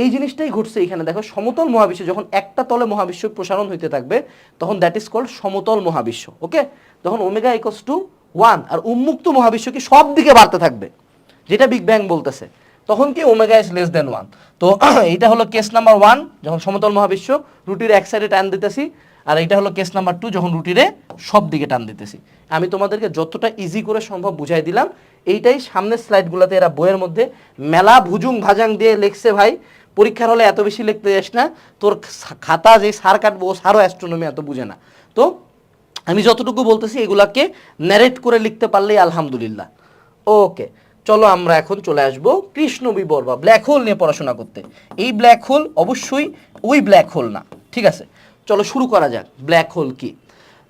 এই জিনিসটাই ঘটছে এখানে। দেখো, সমতল মহাবিশ্ব যখন একটা তলে মহাবিশ্ব প্রসারণ হইতে থাকবে, তখন দ্যাট ইজ কল্ড সমতল মহাবিশ্ব। ওকে, তখন ওমেগা ইকুয়ালস টু 1, আর উন্মুক্ত মহাবিশ্ব কি সব দিকে বাড়তে থাকবে, যেটা বিগ ব্যাং বলতেছে, তখন কি ওমেগা ইজ লেস দেন 1। তো এইটা হলো কেস নাম্বার 1, যখন সমতল মহাবিশ্ব, রুটির এক সাইডে টান দিতেছি, আর এইটা হলো কেস নাম্বার 2, যখন রুটিরে সব দিকে টান দিতেছি। আমি তোমাদেরকে যতটা ইজি করে সম্ভব বুঝাই দিলাম। এইটাই সামনের স্লাইডগুলোতে এরা বইয়ের মধ্যে মেলা ভুজুং ভাজাং দিয়ে লিখছে। ভাই পরীক্ষার হলে এত বেশি লিখতে যাস না, তোর খাতা যে সার কাটবো ও সারও অ্যাস্ট্রোনমি এত বুঝে না। তো আমি যতটুকু বলতেছি এগুলাকে ন্যারেট করে লিখতে পারলেই আলহামদুলিল্লাহ। ওকে, চলো আমরা এখন চলে আসবো কৃষ্ণবিবর বা ব্ল্যাক হোল নিয়ে পড়াশোনা করতে। এই ব্ল্যাক হোল অবশ্যই ওই ব্ল্যাক হোল না, ঠিক আছে? চলো শুরু করা যাক। ব্ল্যাক হোল কি?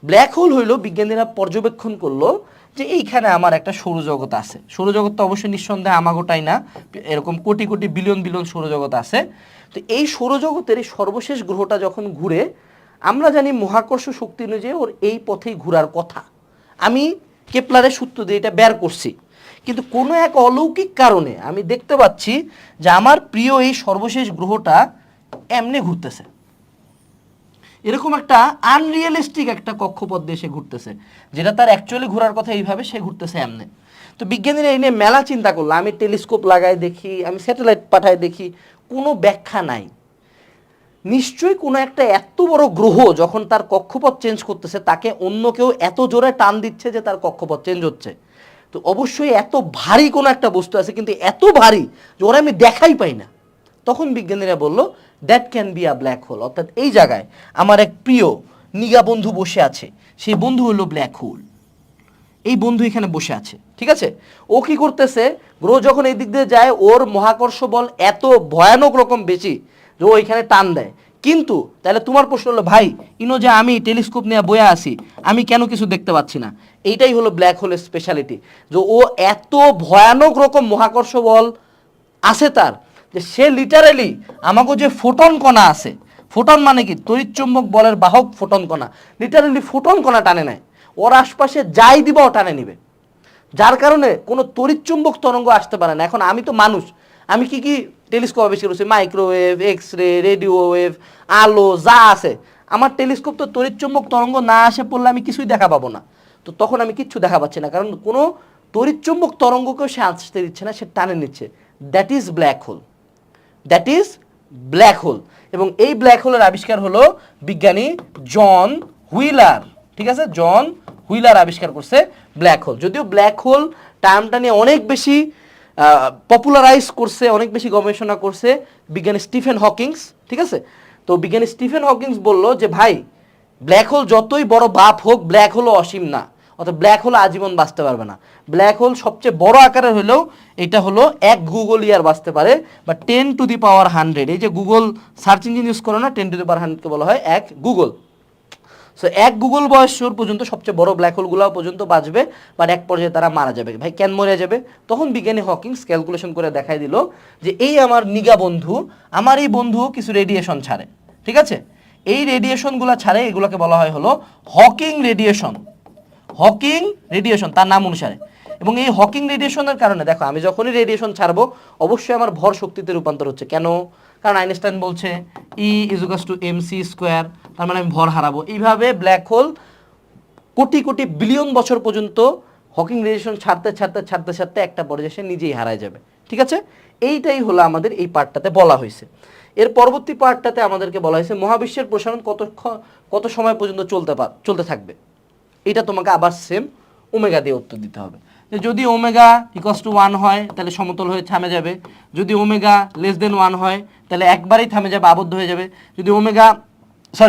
ব্ল্যাক হোল হইল, বিজ্ঞানীরা পর্যবেক্ষণ করলো যে এইখানে আমার একটা সৌরজগৎ আছে। সৌরজগৎ তো অবশ্যই নিঃসন্দেহে আমাগোটাই না, এরকম কোটি কোটি বিলিয়ন বিলিয়ন সৌরজগৎ আছে। তো এই সৌরজগতের এই সর্বশেষ গ্রহটা যখন ঘুরে, আমরা জানি মহাকর্ষ শক্তি অনুযায়ী ওর এই পথেই ঘোরার কথা। আমি কেপলারের সূত্র দিয়ে এটা বের করছি, কিন্তু কোনো এক অলৌকিক কারণে আমি দেখতে পাচ্ছি যে আমার প্রিয় এই সর্বশেষ গ্রহটা এমনি ঘুরতেছে, এরকম একটা আনরিয়েলিস্টিক একটা কক্ষপথ দিয়ে সে ঘুরতেছে, যেটা তার অ্যাকচুয়ালি ঘোরার কথা এইভাবে, সে ঘুরতেছে এমনি। তো বিজ্ঞানীরা এই নিয়ে মেলা চিন্তা করলো। আমি টেলিস্কোপ লাগাই দেখি, আমি স্যাটেলাইট পাঠাই দেখি, কোনো ব্যাখ্যা নাই। নিশ্চয়ই কোনো একটা এত বড় গ্রহ যখন তার কক্ষপথ চেঞ্জ করতেছে, তাকে অন্য কেউ এত জোরে টান দিচ্ছে যে তার কক্ষপথ চেঞ্জ হচ্ছে। তো অবশ্যই এত ভারী কোনো একটা বস্তু আছে, কিন্তু এত ভারী যে ওরা আমি দেখাই পাই না। তখন বিজ্ঞানীরা বলল that can be a black hole, অর্থাৎ এই জায়গায় আমার এক প্রিয় নিগা বন্ধু বসে আছে, সেই বন্ধু হলো ব্ল্যাক হোল। এই বন্ধু এখানে বসে আছে, ঠিক আছে? ও কি করতেছে, গ্রহ যখন এই দিক দিয়ে যায়, ওর মহাকর্ষ বল এত ভয়ানক রকম বেশি যে ও এখানে টান দেয়। কিন্তু তাহলে তোমার প্রশ্ন হলো, ভাই ইনো যে আমি টেলিস্কোপ নিয়ে বয়ে আসি, আমি কেন কিছু দেখতে পাচ্ছি না? এইটাই হলো ব্ল্যাক হোলের স্পেশালিটি, যে ও এত ভয়ানক রকম মহাকর্ষ বল আছে তার, যে সে লিটারেলি আমাকে যে ফোটন কণা আছে, ফোটন মানে কি, তড়িৎচুম্বক বলের বাহক ফোটন কণা, লিটারেলি ফোটন কণা টানে নেয়, ওর আশপাশে যাই দিবা ও টানে নিবে, যার কারণে কোনো তড়িৎচুম্বক তরঙ্গ আসতে পারে না। এখন আমি তো মানুষ, আমি কি কি টেলিস্কোপ আবিষ্কার করছি, microwave, X ray, radio wave, আলো যা আছে, আমার টেলিস্কোপ তো তড়িৎচুম্বক তরঙ্গ না আসে পড়লে আমি কিছুই দেখা পাবো না। তো তখন আমি কিচ্ছু দেখা পাচ্ছি না, কারণ কোনো তড়িৎচুম্বক তরঙ্গকেও সে আসতে দিচ্ছে না, সে টানে নিচ্ছে। That is black hole, that is black hole. এবং এই ব্ল্যাক হোলের আবিষ্কার হলো বিজ্ঞানী জন হুইলার, ঠিক আছে? জন হুইলার আবিষ্কার করছে ব্ল্যাক হোল। যদিও ব্ল্যাক হোল টার্মটা নিয়ে অনেক বেশি পপুলারাইজ করছে, অনেক বেশি গবেষণা করছে বিজ্ঞানী স্টিফেন হকিংস, ঠিক আছে? তো বিজ্ঞানী স্টিফেন হকিংস বলল যে ভাই, ব্ল্যাক হোল যতই বড় বাপ হোক, ব্ল্যাক হোলও অসীম না, অর্থাৎ ব্ল্যাক হোল আজীবন বাঁচতে পারবে না। ব্ল্যাক হোল সবচেয়ে বড় আকারের হলেও এটা হলো 1 গুগল ইয়ার বাঁচতে পারে, বা 10⁻100। এই যে গুগল সার্চ ইঞ্জিন ইউজ করে না, 10⁻100কে বলা হয় 1 গুগল। সো 1 গুগল বয়সর পর্যন্ত সবচেয়ে বড় ব্ল্যাক হোলগুলো পর্যন্ত বাঁচবে, বাট এক পর্যায়ে তারা মারা যাবে। ভাই কেন মরে যাবে? তখন বিজ্ঞানী হকিংস ক্যালকুলেশন করে দেখাই দিল যে এই আমার নিগা বন্ধু, আমার এই বন্ধু কিছু রেডিয়েশন ছাড়ে, ঠিক আছে? এই রেডিয়েশনগুলো ছাড়ে, এগুলোকে বলা হয় হলো হকিং রেডিয়েশন। হকিং রেডিয়েশন তার নাম অনুসারে। এবং এই হকিং রেডিয়েশনের কারণে দেখো, আমি যখনই রেডিয়েশন ছাড়বো অবশ্যই আমার ভর শক্তিতে রূপান্তর হচ্ছে। কেন? কারণ আইনস্টাইন বলছে E = mc², তার মানে আমি ভর হারাবো। এইভাবে black hole crore crore billion বছর পর্যন্ত হকিং রেডিয়েশন ছাড়তে ছাড়তে ছাড়তে ছাড়তে একটা পর্যায়ে সে নিজেই হারায় যাবে, ঠিক আছে? এইটাই হলো আমাদের এই পার্টটাতে বলা হয়েছে। এর পরবর্তী পার্টটাতে আমাদেরকে বলা হয়েছে মহাবিশ্বের প্রসারণ কত সময় পর্যন্ত চলতে থাকবে। এটা তোমাকে আবার সেম ওমেগা দিয়ে উত্তর দিতে হবে। যে যদি ওমেগা = 1 হয় তাহলে সমতল হয়ে থামে যাবে, যদি ওমেগা <1 হয় তাহলে একবারেই থামে যাবে, আবদ্ধ হয়ে যাবে। যদি ওমেগা >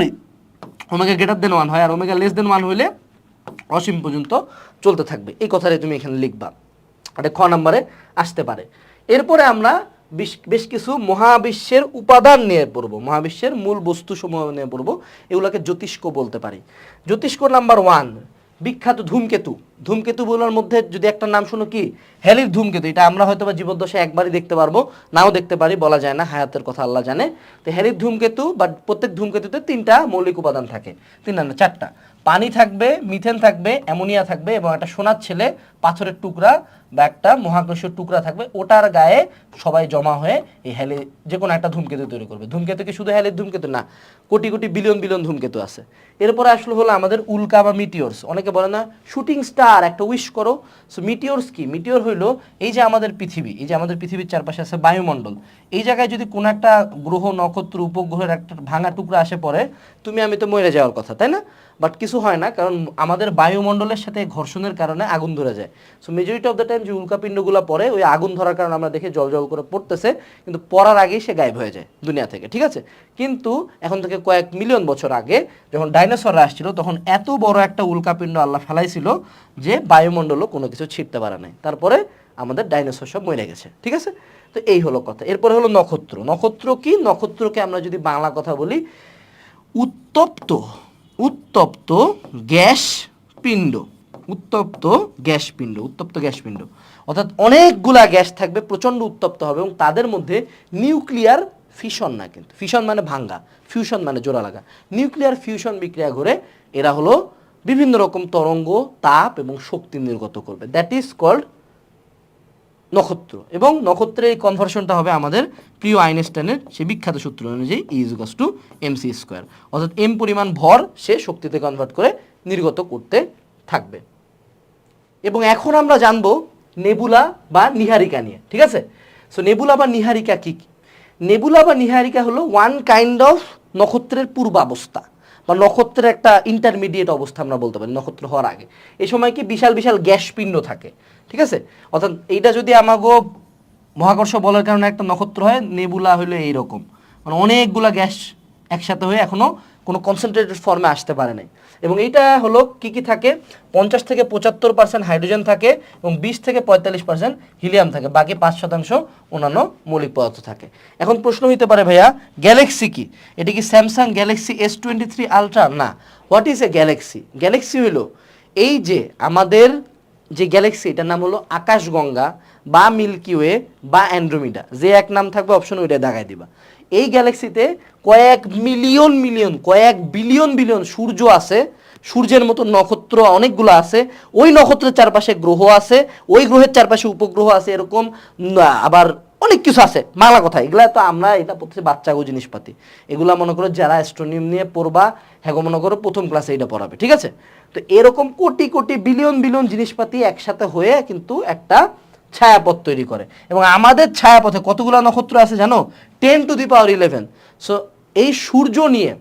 1 হয় আর ওমেগা <1 হইলে অসীম পর্যন্ত চলতে থাকবে। এই কথাটাই তুমি এখানে লিখবা, এটা খ নম্বরে আসতে পারে। এরপরে আমরা বেশ কিছু মহাবিশ্বের উপাদান নিয়ে পড়বো, মহাবিশ্বের মূল বস্তুসমূহ নিয়ে পড়বো, এগুলোকে জ্যোতিষ্ক বলতে পারি। জ্যোতিষ্ক নাম্বার 1 বিখ্যাত ধূমকেতু। ধূমকেতু বলার মধ্যে যদি একটা নাম শুনো, কি? হ্যালির ধূমকেতু। এটা আমরা হয়তো বা জীবদ্দশায় একবারই দেখতে পারবো, নাও দেখতে পারি, বলা যায় না, হায়াতের কথা আল্লাহ জানে। তো হ্যালির ধূমকেতু বা প্রত্যেক ধূমকেতুতে 3টা মৌলিক উপাদান থাকে, 4টা। পানি থাকবে, মিথেন থাকবে, অ্যামোনিয়া থাকবে, এবং একটা সোনার ছেলে পাথরের টুকরা বা একটা মহাকর্ষীয় টুকরা থাকবে। ওটার গায়ে সবাই জমা হয়ে এই হ্যালি যে কোনো একটা ধূমকেতু তৈরি করবে। ধূমকেতু কি শুধু হ্যালির ধূমকেতু না, কোটি কোটি বিলিয়ন বিলিয়ন ধূমকেতু আছে। এরপরে আসলে হলো আমাদের উল্কা বা মিটিওরস। অনেকে বলে না শুটিং স্টার, একটা উইশ করো। সো মিটিওরস কি? মিটিওর হইলো এই যে আমাদের পৃথিবী, এই যে আমাদের পৃথিবীর চারপাশে আছে বায়ুমণ্ডল, এই জায়গায় যদি কোনো একটা গ্রহ, নক্ষত্র, উপগ্রহের একটা ভাঙা টুকরা আসে পড়ে, তুমি আমি তো মরে যাওয়ার কথা, তাই না? বাট কিছু হয় না, কারণ আমাদের বায়ুমণ্ডলের সাথে ঘর্ষণের কারণে আগুন ধরে যায়। So majority of the time যে উল্কাপিণ্ডগুলো পড়ে, ওই আগুন ধরার কারণে আমরা দেখি জল জল করে পড়তেছে, কিন্তু পড়ার আগেই সে গায়েব হয়ে যায় দুনিয়া থেকে, ঠিক আছে? কিন্তু এখন থেকে কয়েক মিলিয়ন বছর আগে যখন ডাইনোসররা আসছিল, তখন এত বড় একটা উল্কাপিণ্ড আল্লাহ ফেলাইছিল যে বায়ুমণ্ডলও কোনো কিছু ছিটতে পারে নাই। তারপরে আমাদের ডাইনোসর সব মরে গেছে, ঠিক আছে? তো এই হলো কথা। এরপরে হলো নক্ষত্র। নক্ষত্র কি? নক্ষত্রকে আমরা যদি বাংলা কথা বলি, উত্তপ্ত উত্তপ্ত গ্যাস পিণ্ড, উত্তপ্ত গ্যাস পিণ্ড, উত্তপ্ত গ্যাস পিণ্ড। অর্থাৎ অনেকগুলা গ্যাস থাকবে, প্রচণ্ড উত্তপ্ত হবে, এবং তাদের মধ্যে নিউক্লিয়ার ফিশন না, কিন্তু ফিশন মানে ভাঙ্গা, ফিউশন মানে জোড়া লাগা, নিউক্লিয়ার ফিউশন বিক্রিয়া করে এরা হলো বিভিন্ন রকম তরঙ্গ, তাপ এবং শক্তি নির্গত করবে। দ্যাট ইজ কল্ড নক্ষত্র। এবং নক্ষত্রের এই কনভার্সনটা হবে আমাদের প্রিয় আইনস্টাইনের সেই বিখ্যাত সূত্র অনুযায়ী E = mc²। অর্থাৎ m পরিমাণ ভর সে শক্তিতে কনভার্ট করে নির্গত করতে থাকবে। এবং এখন আমরা জানবো নেবুলা বা নীহারিকা নিয়ে, ঠিক আছে? সো নেবুলা বা নীহারিকা কি? নেবুলা বা নীহারিকা হলো ওয়ান কাইন্ড অফ নক্ষত্রের পূর্বাবস্থা, বা নক্ষত্রের একটা ইন্টারমিডিয়েট অবস্থা আমরা বলতে পারি নক্ষত্র হওয়ার আগে। এই সময় কি বিশাল বিশাল গ্যাস পিণ্ড থাকে, ঠিক আছে? অর্থাৎ এইটা যদি আমাগো মহাকর্ষ বলের কারণে একটা নক্ষত্র হয়, নেবুলা হইলো এইরকম, মানে অনেকগুলা গ্যাস একসাথে হয়ে এখনো কোনো কনসেন্ট্রেটেড ফর্মে আসতে পারে নাই। এবং এইটা হলো কি কি থাকে, 50 থেকে 75% হাইড্রোজেন থাকে, এবং 20 থেকে 45% হিলিয়াম থাকে, বাকি 5% অন্যান্য মৌলিক পদার্থ থাকে। এখন প্রশ্ন হইতে পারে, ভাইয়া গ্যালাক্সি কি? এটা কি স্যামসাং গ্যালাক্সি S23 আলট্রা? না। What is a Galaxy? Galaxy হলো এই যে আমাদের যে গ্যালাক্সি, এটার নাম হলো আকাশগঙ্গা বা মিল্কি ওয়ে বা অ্যান্ড্রোমিডা, যে এক নাম থাকবে অপশন ওইটা দেখাই দিবা। এই গ্যালাক্সিতে কয়েক মিলিয়ন মিলিয়ন, কয়েক বিলিয়ন বিলিয়ন সূর্য আছে, সূর্যের মতো নক্ষত্র অনেকগুলো আছে, ওই নক্ষত্রের চারপাশে গ্রহ আছে, ওই গ্রহের চারপাশে উপগ্রহ আছে, এরকম আবার অনেক কিছু আছে বাংলা কথা, এগুলা তো আমরা এটা পড়তেছি বাচ্চাগো জিনিসপাতি, এগুলা মনে করো যারা অ্যাস্ট্রোনিয়াম নিয়ে পড়বা হ্যাঁ মনে করো প্রথম ক্লাসে এটা পড়াবে, ঠিক আছে? তো এরকম কোটি কোটি বিলিয়ন বিলিয়ন জিনিসপাতি একসাথে হয়ে কিন্তু একটা ছায়াপথ তৈরি করে। এবং আমাদের ছায়াপথে কতগুলো নক্ষত্র আছে জানো? 10⁻11। সো এই সূর্য নিয়ে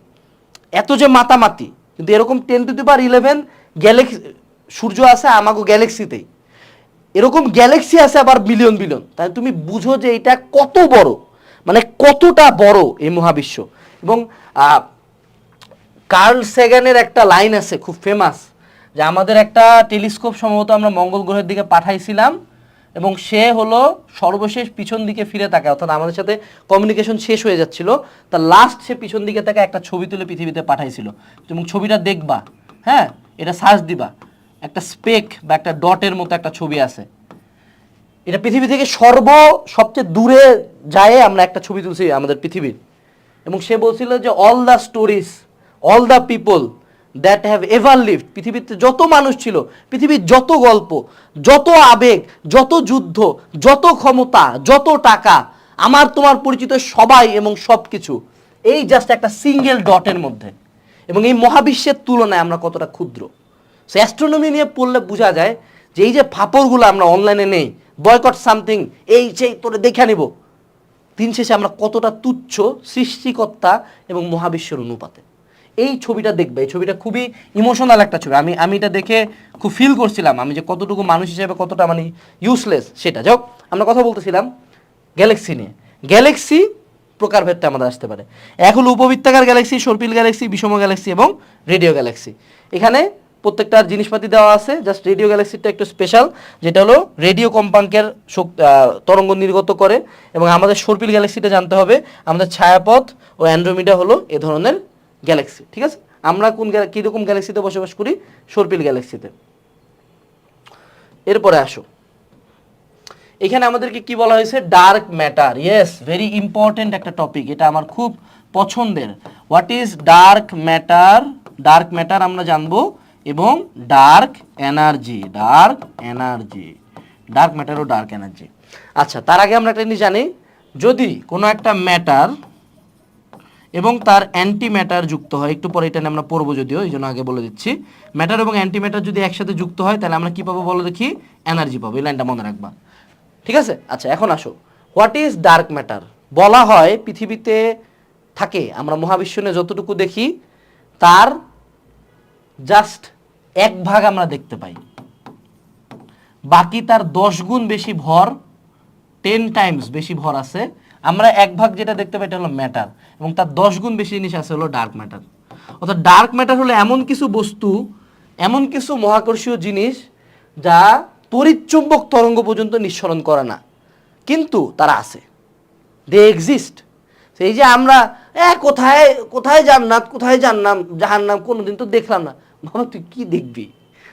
এত যে মাতামাতি, কিন্তু এরকম 10⁻11 গ্যালাক্সি সূর্য আছে আমাগো গ্যালাক্সিতেই, এরকম গ্যালাক্সি আছে আবার বিলিয়ন বিলিয়ন। তাই তুমি বুঝো যে এটা কত বড়, মানে কতটা বড় এই মহাবিশ্ব। এবং কার্ল সেগানের একটা লাইন আছে খুব ফেমাস, যে আমাদের একটা টেলিস্কোপ সম্ভবত আমরা মঙ্গল গ্রহের দিকে পাঠাইছিলাম এবং সে হলো সর্বশেষ পিছন দিকে ফিরে তাকায়, অর্থাৎ আমাদের সাথে কমিউনিকেশন শেষ হয়ে যাচ্ছিল, তার লাস্ট সে পিছন দিকে তাকায় একটা ছবি তুলে পৃথিবীতে পাঠাইছিল। এবং ছবিটা দেখবা, হ্যাঁ এটা সার্চ দিবা, একটা স্পেক বা একটা ডটের মতো একটা ছবি আছে, এটা পৃথিবী থেকে সবচেয়ে দূরে যায় আমরা একটা ছবি তুলছি আমাদের পৃথিবীর। এবং সে বলছিল যে all the stories, all the people that have ever lived, পৃথিবীতে যত মানুষ ছিল, পৃথিবীর যত গল্প, যত আবেগ, যত যুদ্ধ, যত ক্ষমতা, যত টাকা, আমার তোমার পরিচিত সবাই এবং সব কিছু এই জাস্ট একটা সিঙ্গেল ডটের মধ্যে। এবং এই মহাবিশ্বের তুলনায় আমরা কতটা ক্ষুদ্র। সো অ্যাস্ট্রোনমি নিয়ে পড়লে বোঝা যায় যে এই যে ফাপড়গুলো আমরা অনলাইনে নেই, বয়কট সামথিং, এই সেই তোরে দেখে নিব, দিন শেষে আমরা কতটা তুচ্ছ সৃষ্টিকর্তা এবং মহাবিশ্বের অনুপাতে। এই ছবিটা দেখবে, এই ছবিটা খুবই ইমোশনাল একটা ছবি। আমি এটা দেখে খুব ফিল করছিলাম আমি যে কতটুকু মানুষ হিসেবে কতটা মানে ইউজলেস সেটা। যাক, আমরা কথা বলতেছিলাম গ্যালাক্সি নিয়ে। গ্যালাক্সি প্রকারভেদটা আমাদের আসতে পারে, এক হলো উপবৃত্তাকার গ্যালাক্সি, সর্পিল গ্যালাক্সি, বিষম গ্যালাক্সি এবং রেডিও গ্যালাক্সি। এখানে প্রত্যেকটার জিনিসপাতি দেওয়া আছে, জাস্ট রেডিও গ্যালাক্সিটা একটু স্পেশাল, যেটা হলো রেডিও কম্পাঙ্কের তরঙ্গ নির্গত করে। এবং আমাদের সর্পিল গ্যালাক্সিটা জানতে হবে, আমাদের ছায়াপথ ও অ্যান্ড্রোমিডা হলো এ ধরনের গ্যালাক্সি, ঠিক আছে? আমরা কীরকম গ্যালাক্সিতে বসবাস করি? সর্পিল গ্যালাক্সিতে। এরপরে আসো, এখানে আমাদেরকে কি বলা হয়েছে? Dark matter. Yes, very important একটা টপিক, এটা আমার খুব পছন্দের। What is dark matter? Dark matter আমরা জানবো, এবং dark energy, dark energy, dark matter ও ডার্ক এনার্জি। আচ্ছা, তার আগে আমরা একটা জিনিস জানি, যদি কোনো একটা ম্যাটার এবং তার অ্যান্টি ম্যাটার যুক্ত হয়, একটু পরে এটা নিয়ে আমরা পড়বো যদিও, এই জন্য আগে বলে দিচ্ছি, ম্যাটার এবং অ্যান্টি ম্যাটার যদি একসাথে যুক্ত হয় তাহলে আমরা কি পাবো বলো দেখি? এনার্জি পাবো। এই লাইনটা মনে রাখবা, ঠিক আছে? আচ্ছা, এখন আসো, হোয়াট ইজ ডার্ক ম্যাটার? বলা হয় পৃথিবীতে থাকে, আমরা মহাবিশ্ব নিয়ে যতটুকু দেখি তার জাস্ট 1 ভাগ আমরা দেখতে পাই, বাকি তার 10 গুণ বেশি ভর, 10 টাইমস বেশি ভর আছে। আমরা 1 ভাগ যেটা দেখতে পাই এটা হলো ম্যাটার, এবং তার 10 গুণ বেশি জিনিস আছে হলো ডার্ক ম্যাটার। অর্থাৎ ডার্ক ম্যাটার হলো এমন কিছু বস্তু, এমন কিছু মহাকর্ষীয় জিনিস যা তড়িৎচুম্বক তরঙ্গ পর্যন্ত নিঃসরণ করে না, কিন্তু তারা আছে, দে এক্সিস্ট। সেই যে আমরা কোথায় কোথায় জান্নাত, কোথায় জাহান্নাম কোনোদিন তো দেখলাম না। বাবা তুই কি দেখবি?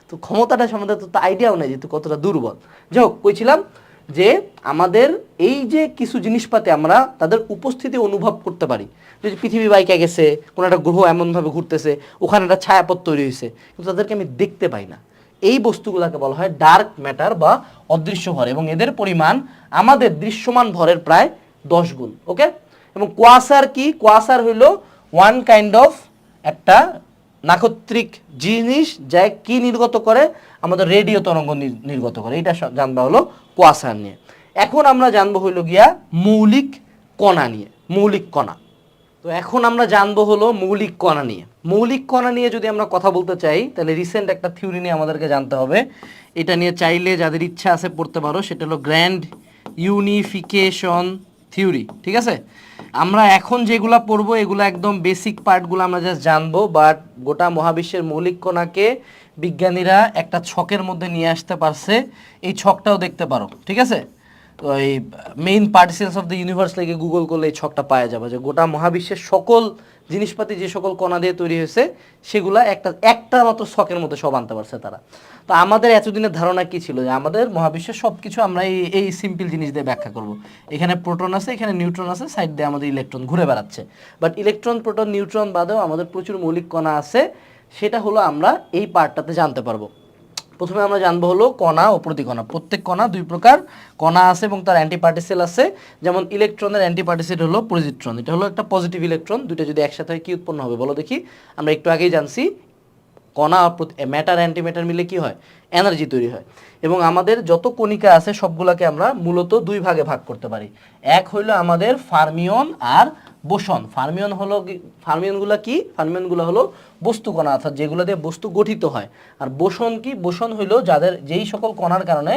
তো ক্ষমতাটা সম্বন্ধে তো আইডিয়াও নেই যে তুই কতটা দুর্বল। যাই হোক, কইছিলাম যে আমাদের এই যে কিছু জিনিসপাতি আমরা তাদের উপস্থিতি অনুভব করতে পারি। যদি পৃথিবী বাইকে গেছে, কোনো একটা গ্রহ এমনভাবে ঘুরতেছে, ওখানে একটা ছায়াপথ তৈরি হয়েছে, কিন্তু তাদেরকে আমি দেখতে পাই না। এই বস্তুগুলোকে বলা হয় ডার্ক ম্যাটার বা অদৃশ্য ভর, এবং এদের পরিমাণ আমাদের দৃশ্যমান ভরের প্রায় 10 গুণ। ওকে? এবং কোয়াসার কি? কোয়াসার হইল ওয়ান কাইন্ড অফ একটা নাক্ষত্রিক জিনিস যা কি নির্গত করে? আমাদের রেডিও তরঙ্গ নির্গত করে। এটা জানবা হলো কোয়াসার নিয়ে। এখন আমরা জানবো হইল গিয়া মৌলিক কণা নিয়ে, মৌলিক কণা। তো এখন আমরা জানবো হলো মৌলিক কণা নিয়ে। মৌলিক কণা নিয়ে যদি আমরা কথা বলতে চাই তাহলে রিসেন্ট একটা থিওরি নিয়ে আমাদেরকে জানতে হবে। এটা নিয়ে চাইলে যাদের ইচ্ছা আছে পড়তে পারো, সেটা হলো গ্র্যান্ড ইউনিফিকেশন থিওরি, ঠিক আছে? আমরা এখন যেগুলা পড়বো এগুলো একদম বেসিক পার্টগুলো আমরা জাস্ট জানবো, বাট গোটা মহাবিশ্বের মৌলিক কণাকে বিজ্ঞানীরা একটা ছকের মধ্যে নিয়ে আসতে পারছে। এই ছকটাও দেখতে পারো, ঠিক আছে? তো এই main particles of the universe লেগে গুগল করলে এই ছকটা পাওয়া যাবে, যে গোটা মহাবিশ্বের সকল জিনিসপাতি যে সকল কণা দিয়ে তৈরি হয়েছে সেগুলা একটা মাত্র ছকের মধ্যে সব আনতে পারছে তারা। তো আমাদের এতদিনের ধারণা কি ছিল? যে আমাদের মহাবিশ্বের সব কিছু আমরা এই সিম্পল জিনিস দিয়ে ব্যাখ্যা করব। এখানে প্রোটন আছে, এখানে নিউট্রন আছে, সাইড দিয়ে আমাদের ইলেকট্রন ঘুরে বেড়াচ্ছে। বাট ইলেকট্রন, প্রোটন, নিউট্রন বাদেও আমাদের প্রচুর মৌলিক কণা আছে, সেটা হলো আমরা এই পার্টটাতে জানতে পারবো। প্রথমে আমরা জানবো হলো কণা ও প্রতিকণা। প্রত্যেক কণা দুই প্রকার, কণা আছে এবং তার অ্যান্টিপার্টিসেল আছে। যেমন ইলেকট্রনের অ্যান্টিপার্টিসেল হলো পজিট্রন, এটা হলো একটা পজিটিভ ইলেকট্রন। দুইটা যদি একসাথে হয় কি উৎপন্ন হবে বলো দেখি? আমরা একটু আগেই জানছি কণা ম্যাটার অ্যান্টিম্যাটার মিলে কি হয়? এনার্জি তৈরি হয়। এবং আমাদের যত কণিকা আছে সবগুলোকে আমরা মূলত দুই ভাগে ভাগ করতে পারি। এক হইলো আমাদের ফার্মিয়ন আর বোসন। ফার্মিয়নগুলো কি? ফার্মিয়নগুলো হলো বস্তু কণা, অর্থাৎ যেগুলো দিয়ে বস্তু গঠিত হয়। আর বোসন কি? বোসন হইলো যেই সকল কণার কারণে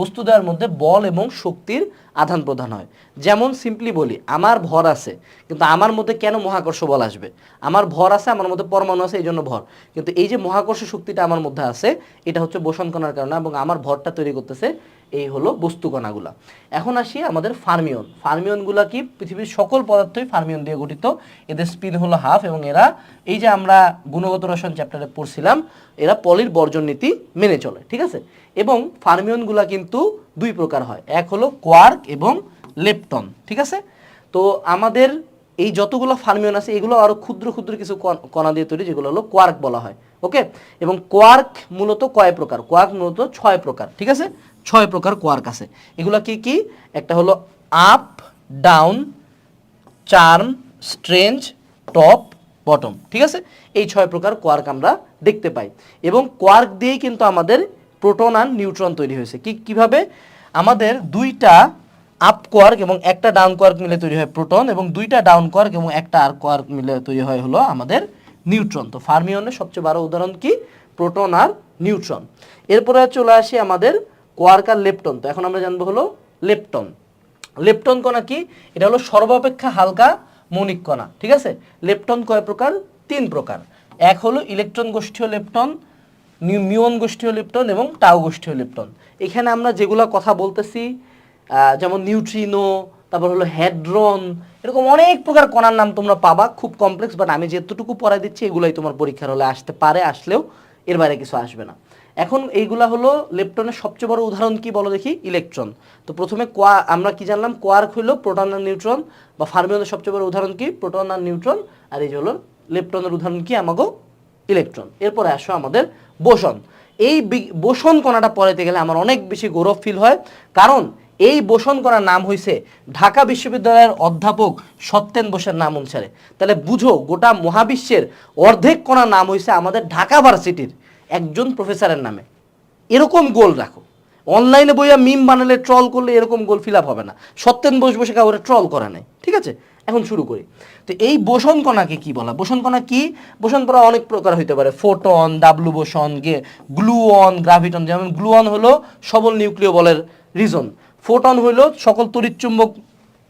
বস্তুদের মধ্যে বল এবং শক্তির আদান প্রদান হয়। যেমন সিম্পলি বলি, আমার ভর আছে কিন্তু আমার মধ্যে কেন মহাকর্ষ বল আসবে? আমার ভর আছে, আমার মধ্যে পরমাণু আছে, এই জন্য ভর। কিন্তু এই যে মহাকর্ষ শক্তিটা আমার মধ্যে আছে এটা হচ্ছে বোসন কণার কারণে, এবং আমার ভরটা তৈরি করতেছে এই হলো বস্তু কণাগুলা। এখন আসি আমাদের ফার্মিয়ন। ফার্মিয়নগুলা কি? পৃথিবীর সকল পদার্থই ফার্মিয়ন দিয়ে গঠিত। এদের স্পিন হলো হাফ, এবং এরা এই যে আমরা গুণগত রসায়ন চ্যাপ্টারে পড়ছিলাম, এরা পলির বর্জন নীতি মেনে চলে, ঠিক আছে? এবং ফার্মিয়নগুলা কিন্তু দুই প্রকার হয়, এক হলো কোয়ার্ক এবং লেপটন, ঠিক আছে? তো আমাদের এই যতগুলো ফার্মিয়ন আছে এগুলো আরো ক্ষুদ্র ক্ষুদ্র কিছু কণা দিয়ে তৈরি, যেগুলো হলো কোয়ার্ক বলা হয়, ওকে? এবং কোয়ার্ক মূলত কয় প্রকার? কোয়ার্ক মূলত 6 প্রকার, ঠিক আছে? 6 প্রকার কোয়ার্ক আছে। এগুলো কি কি? একটা হলো up, down, charm, strange, top, bottom, ঠিক আছে? এই 6 প্রকার কোয়ার্ক আমরা দেখতে পাই। এবং কোয়ার্ক দিয়েই কিন্তু আমাদের প্রোটন আর নিউট্রন তৈরি হয়েছে। কিভাবে? আমাদের দুইটা আপ কোয়ার্ক এবং একটা ডাউন কোয়ার্ক মিলে তৈরি হয় প্রোটন, এবং দুইটা ডাউন কোয়ার্ক এবং একটা আর কোয়ার্ক মিলে তৈরি হয় হলো আমাদের নিউট্রন। তো ফার্মিয়নের সবচেয়ে বড় উদাহরণ কি? প্রোটন আর নিউট্রন। এরপরে চলে আসি আমাদের কোয়ার্ক আর লেপটন। তো এখন আমরা জানবো হলো লেপটন। লেপটন কণা কি? এটা হলো সর্বাপেক্ষা হালকা মৌলিক কণা, ঠিক আছে? লেপটন কয় প্রকার? 3 প্রকার। এক হলো ইলেকট্রন গোষ্ঠীয় লেপটন, মিউন গোষ্ঠীয় লেপটন এবং টাউ গোষ্ঠীয় লেপটন। এখানে আমরা যেগুলো কথা বলতেছি, যেমন নিউট্রিনো, তারপর হলো হেড্রন, এরকম অনেক প্রকার কণার নাম তোমরা পাবা, খুব কমপ্লেক্স, বাট আমি যেতটুকু পড়াই দিচ্ছি এগুলাই তোমার পরীক্ষার হলে আসতে পারে, আসলেও এর বাইরে কিছু আসবে না। এখন এইগুলা হলো লেপটনের সবচেয়ে বড় উদাহরণ কি বলো দেখি? ইলেকট্রন। তো প্রথমে আমরা কি জানলাম? কোয়ার্ক হলো প্রোটন আর নিউট্রন, বা ফার্মিয়নের সবচেয়ে বড় উদাহরণ কি? প্রোটন আর নিউট্রন। আর এই যে হলো লেপটনের উদাহরণ কি? আমাগো ইলেকট্রন। এরপরে আসো আমাদের বোসন। এই বোসন কণাটা পড়াইতে গেলে আমার অনেক বেশি গৌরব ফিল হয়, কারণ এই বোসন কণার নাম হয়েছে ঢাকা বিশ্ববিদ্যালয়ের অধ্যাপক সত্যেন বোসের নাম অনুসারে। তাহলে বুঝো গোটা মহাবিশ্বের অর্ধেক কণার নাম হয়েছে আমাদের ঢাকা ভার্সিটির একজন প্রফেসরের নামে। এরকম গোল রাখো। অনলাইনে বইয়া মিম বানালে, ট্রল করলে এরকম গোল ফিল আপ হবে না। সত্যেন বোস বসে কাউরে ট্রল করা নাই, ঠিক আছে? এখন শুরু করি। তো এই বোসন কণাকে কি বলা? বোসন কণা কি? বোসন কণা অনেক প্রকার হইতে পারে। Photon, W boson, gluon, graviton. যেমন গ্লুয়ন হলো সবল নিউক্লিয় বলের রিজন, ফোটন হলো সকল তড়িৎচুম্বক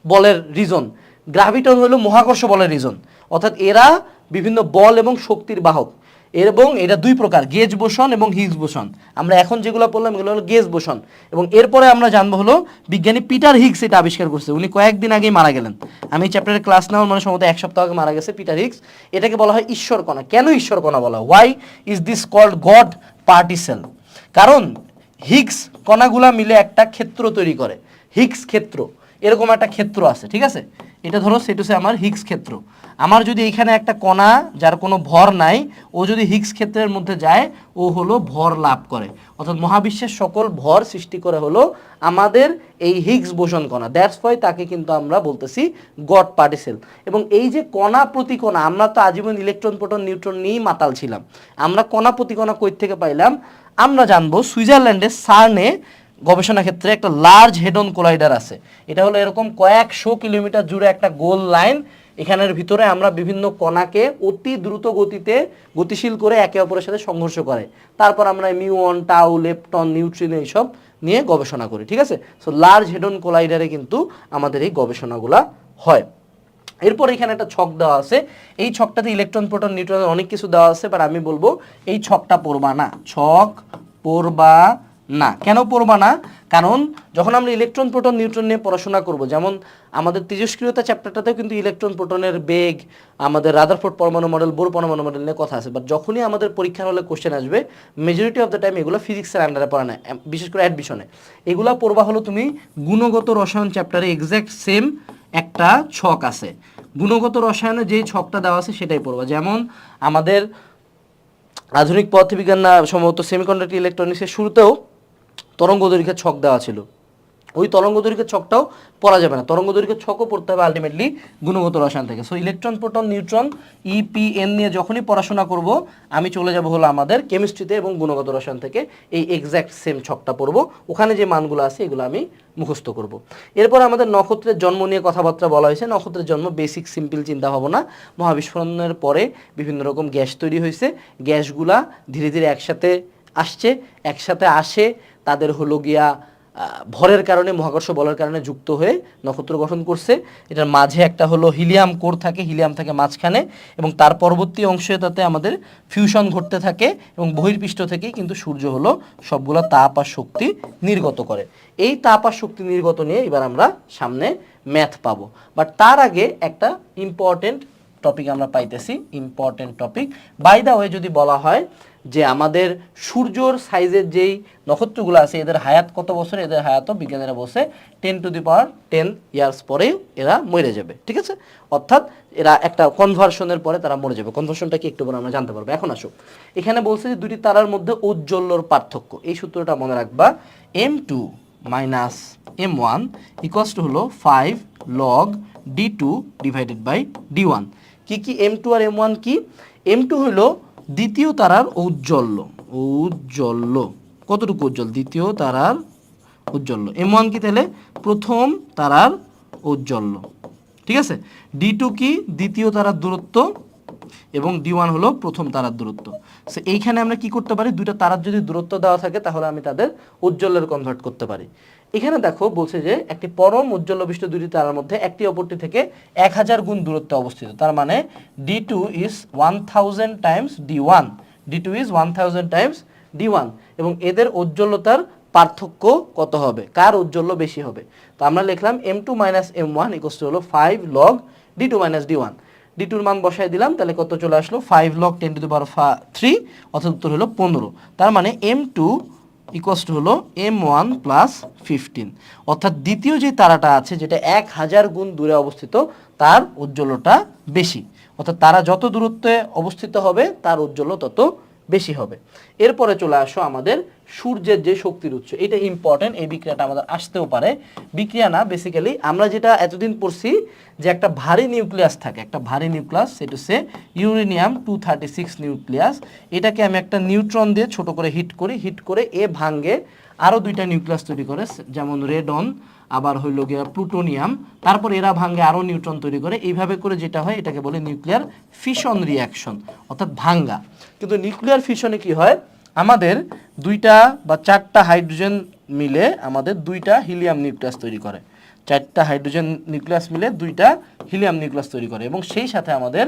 বলের রিজন, গ্রাভিটন হলো মহাকর্ষ বলের রিজন। অর্থাৎ এরা বিভিন্ন বল এবং শক্তির বাহক। এবং এটা দুই প্রকার, গেজ বোসন এবং হিগস বোসন। আমরা এখন যেগুলো বললাম এগুলো হলো গেজ বোসন। এবং এরপরে আমরা জানবো হলো বিজ্ঞানী পিটার হিগস এটা আবিষ্কার করছে। উনি কয়েকদিন আগেই মারা গেলেন। আমি এই চ্যাপ্টারের ক্লাস নেওয়ার মানে সম্ভবত 1 সপ্তাহ আগে মারা গেছে পিটার হিগস। এটাকে বলা হয় ঈশ্বর কণা। কেন ঈশ্বর কণা বলা হয়? Why is this called god particle? কারণ হিগস কণাগুলা মিলে একটা ক্ষেত্র তৈরি করে, হিগস ক্ষেত্র। এরকম একটা ক্ষেত্র আছে, ঠিক আছে? এটা ধরো সেটা হচ্ছে আমার হিগস ক্ষেত্র। আমার যদি এখানে একটা কণা যার কোনো ভর নাই, ও যদি হিগস ক্ষেত্রের মধ্যে যায়, ও হলো ভর লাভ করে। অর্থাৎ মহাবিশ্বের সকল ভর সৃষ্টি করে হলো আমাদের এই হিগস বোসন কণা। দ্যাটস ওয়াই তাকে কিন্তু আমরা বলতেছি গড পার্টিসেল। এবং এই যে কণা প্রতি কণা, আমরা তো আজীবন ইলেকট্রন, প্রোটন, নিউট্রন নিয়েই মাতাল ছিলাম। আমরা কণা প্রতি কণা কই থেকে পাইলাম? আমরা জানবো সুইজারল্যান্ডের সার্নে গবেষণা ক্ষেত্রে একটা লার্জ হেডন কোলাইডার আছে। এটা হলো এরকম কয়েকশো কিলোমিটার জুড়ে একটা গোল লাইন। এখানের ভিতরে আমরা বিভিন্ন কণাকে অতি দ্রুত গতিতে গতিশীল করে একে অপরের সাথে সংঘর্ষ করে তারপর আমরা মিউন, টাউ, লেপটন, নিউট্রিনো এইসব নিয়ে গবেষণা করি, ঠিক আছে? সো লার্জ হেডন কোলাইডারে কিন্তু আমাদের এই গবেষণাগুলা হয়। এরপর এখানে একটা ছক দেওয়া আছে। এই ছকটাতে ইলেকট্রন, প্রোটন, নিউট্রন অনেক কিছু দেওয়া আছে, বাট আমি বলবো এই ছকটা পড়বা না। ছক পড়বা না। কেন পড়বা না? কারণ যখন আমরা ইলেকট্রন, প্রোটন, নিউট্রন নিয়ে পড়াশোনা করব, যেমন আমাদের তেজস্ক্রিয়তা চ্যাপ্টারটাতেও কিন্তু ইলেকট্রন, প্রোটনের বেগ, আমাদের রাদারফোর্ড পরমাণু মডেল, বোর পরমাণু মডেল নিয়ে কথা আছে। বাট যখনই আমাদের পরীক্ষার হলে কোশ্চেন আসবে, মেজরিটি অফ দ্য টাইম এগুলো ফিজিক্সের আন্ডারে পড়া না, বিশেষ করে অ্যাডমিশনে। এগুলো পড়বা হলো তুমি গুণগত রসায়ন চ্যাপ্টারে এক্স্যাক্ট সেম একটা ছক আছে। গুণগত রসায়নে যেই ছকটা দেওয়া আছে সেটাই পড়বা। যেমন আমাদের আধুনিক পদার্থবিজ্ঞান না সম্ভবত সেমিকন্ডাক্টর ইলেকট্রনিক্সের শুরুতেও তরঙ্গ দৈর্ঘ্যের ছক দেওয়া ছিল। ওই তরঙ্গ দৈর্ঘ্যের ছকটাও পড়া যাবে না, তরঙ্গ দৈর্ঘ্যের ছকও পড়তে হবে আলটিমেটলি গুণগত রসায়ন থেকে। So electron, proton, neutron, EPN নিয়ে যখনই পড়াশোনা করব আমি চলে যাব হলো আমাদের কেমিস্ট্রিতে এবং গুণগত রসায়ন থেকে এই এক্স্যাক্ট সেম ছকটা পড়ব, ওখানে যে মানগুলো আছে এগুলো আমি মুখস্থ করব। এরপর আমাদের নক্ষত্রের জন্ম নিয়ে কথাবার্তা বলা হয়েছে। নক্ষত্রের জন্ম বেসিক সিম্পল চিন্তা ভাবনা, মহাবিস্ফোরণের পরে বিভিন্ন রকম গ্যাস তৈরি হয়েছে, গ্যাসগুলা ধীরে ধীরে একসাথে আসে, তাদের হলো গিয়া ভরের কারণে, মহাকর্ষ বলের কারণে যুক্ত হয়ে নক্ষত্র গঠন করছে। এটার মাঝে একটা হলো হিলিয়াম কোর থাকে, হিলিয়াম থাকে মাঝখানে, এবং তার পরবর্তী অংশে তাতে আমাদের ফিউশন ঘটতে থাকে এবং বহির্পৃষ্ঠ থেকেই কিন্তু সূর্য হলো সবগুলো তাপ আর শক্তি নির্গত করে। এই তাপ আর শক্তি নির্গত নিয়ে এবার আমরা সামনে ম্যাথ পাবো। বাট তার আগে একটা ইম্পর্টেন্ট টপিক আমরা পাইতেছি, important topic. By the way যদি বলা হয় যে আমাদের সূর্যর সাইজের যেই নক্ষত্রগুলো আছে এদের হায়াত কত বছর, এদের হায়াতও বিজ্ঞানীরা বলছে 10⁻10 ইয়ার্স পরেই এরা মরে যাবে, ঠিক আছে? অর্থাৎ এরা একটা কনভার্সনের পরে তারা মরে যাবে। কনভার্সনটা কি একটু পরে আমরা জানতে পারবো। এখন আসুক, এখানে বলছে যে দুটি তারার মধ্যে ঔজ্জ্বল্যর পার্থক্য, এই সূত্রটা মনে রাখবা। m2 minus m1 equals to হলো 5 log d2 divided by d1। কি কি m2 আর m1 কি? m2 হলো দ্বিতীয় তারার ঔজ্জ্বল্য, কতটুকু উজ্জ্বল? দ্বিতীয় তারার ঔজ্জ্বল্য। m1 কি তাহলে? প্রথম তারার ঔজ্জ্বল্য, ঠিক আছে? d2 কি? দ্বিতীয় তারার দূরত্ব, এবং d1 হলো প্রথম তারার দূরত্ব। সো এইখানে আমরা কি করতে পারি, দুইটা তারার যদি দূরত্ব দেওয়া থাকে তাহলে আমি তাদের ঔজ্জ্বল্যের কনভার্ট করতে পারি। এখানে দেখো বলছে যে একটি পরম উজ্জ্বল বিশিষ্ট দুটি তারার মধ্যে একটি অপরটি থেকে 1000 গুণ দূরত্বে অবস্থিত। তার মানে d2 is 1000 Times d1, d2 is 1000 Times d1, এবং এদের ঔজ্জ্বল্যতার পার্থক্য কত হবে, কার ঔজ্জ্বল্য বেশি হবে? তো আমরা লিখলাম m2 minus m1 equals to হলো 5 log d2 minus d1। d2 এর মান বসাই দিলাম, তাহলে কত চলে আসলো? 5 log 10⁻3, অর্থাৎ উত্তর হলো 15। তার মানে m2 ইকুয়ালস টু হলো m1 প্লাস 15, অর্থাৎ দ্বিতীয় যে তারাটা আছে যেটা 1000 গুণ দূরে অবস্থিত তার ঔজ্জ্বল্যটা বেশি, অর্থাৎ তারা যত দূরত্বে অবস্থিত হবে তার ঔজ্জ্বল্য তত বেশি হবে। এরপরে চলে আসো আমাদের সূর্যের যে শক্তির উৎস, এটা ইম্পর্টেন্ট, এই বিক্রিয়াটা আমাদের আসতেও পারে। বিক্রিয়া না, বেসিক্যালি আমরা যেটা এতদিন পড়ছি যে একটা ভারী নিউক্লিয়াস থাকে, একটা ভারী নিউক্লিয়াস, সেটা হচ্ছে ইউরেনিয়াম 236 নিউক্লিয়াস। এটাকে আমি একটা নিউট্রন দিয়ে ছোট করে হিট করে এ ভাঙ্গে আরও দুইটা নিউক্লিয়াস তৈরি করে, যেমন রেডন, আবার হইল গিয়া প্লুটোনিয়াম, তারপর এরা ভাঙ্গে আরও নিউট্রন তৈরি করে। এইভাবে করে যেটা হয় এটাকে বলে নিউক্লিয়ার ফিশন রিয়াকশন, অর্থাৎ ভাঙ্গা। কিন্তু নিউক্লিয়ার ফিশনে কি হয়, আমাদের দুইটা বা চারটা হাইড্রোজেন মিলে আমাদের দুইটা হিলিয়াম নিউক্লিয়াস তৈরি করে, চারটা হাইড্রোজেন নিউক্লিয়াস মিলে দুইটা হিলিয়াম নিউক্লিয়াস তৈরি করে, এবং সেই সাথে আমাদের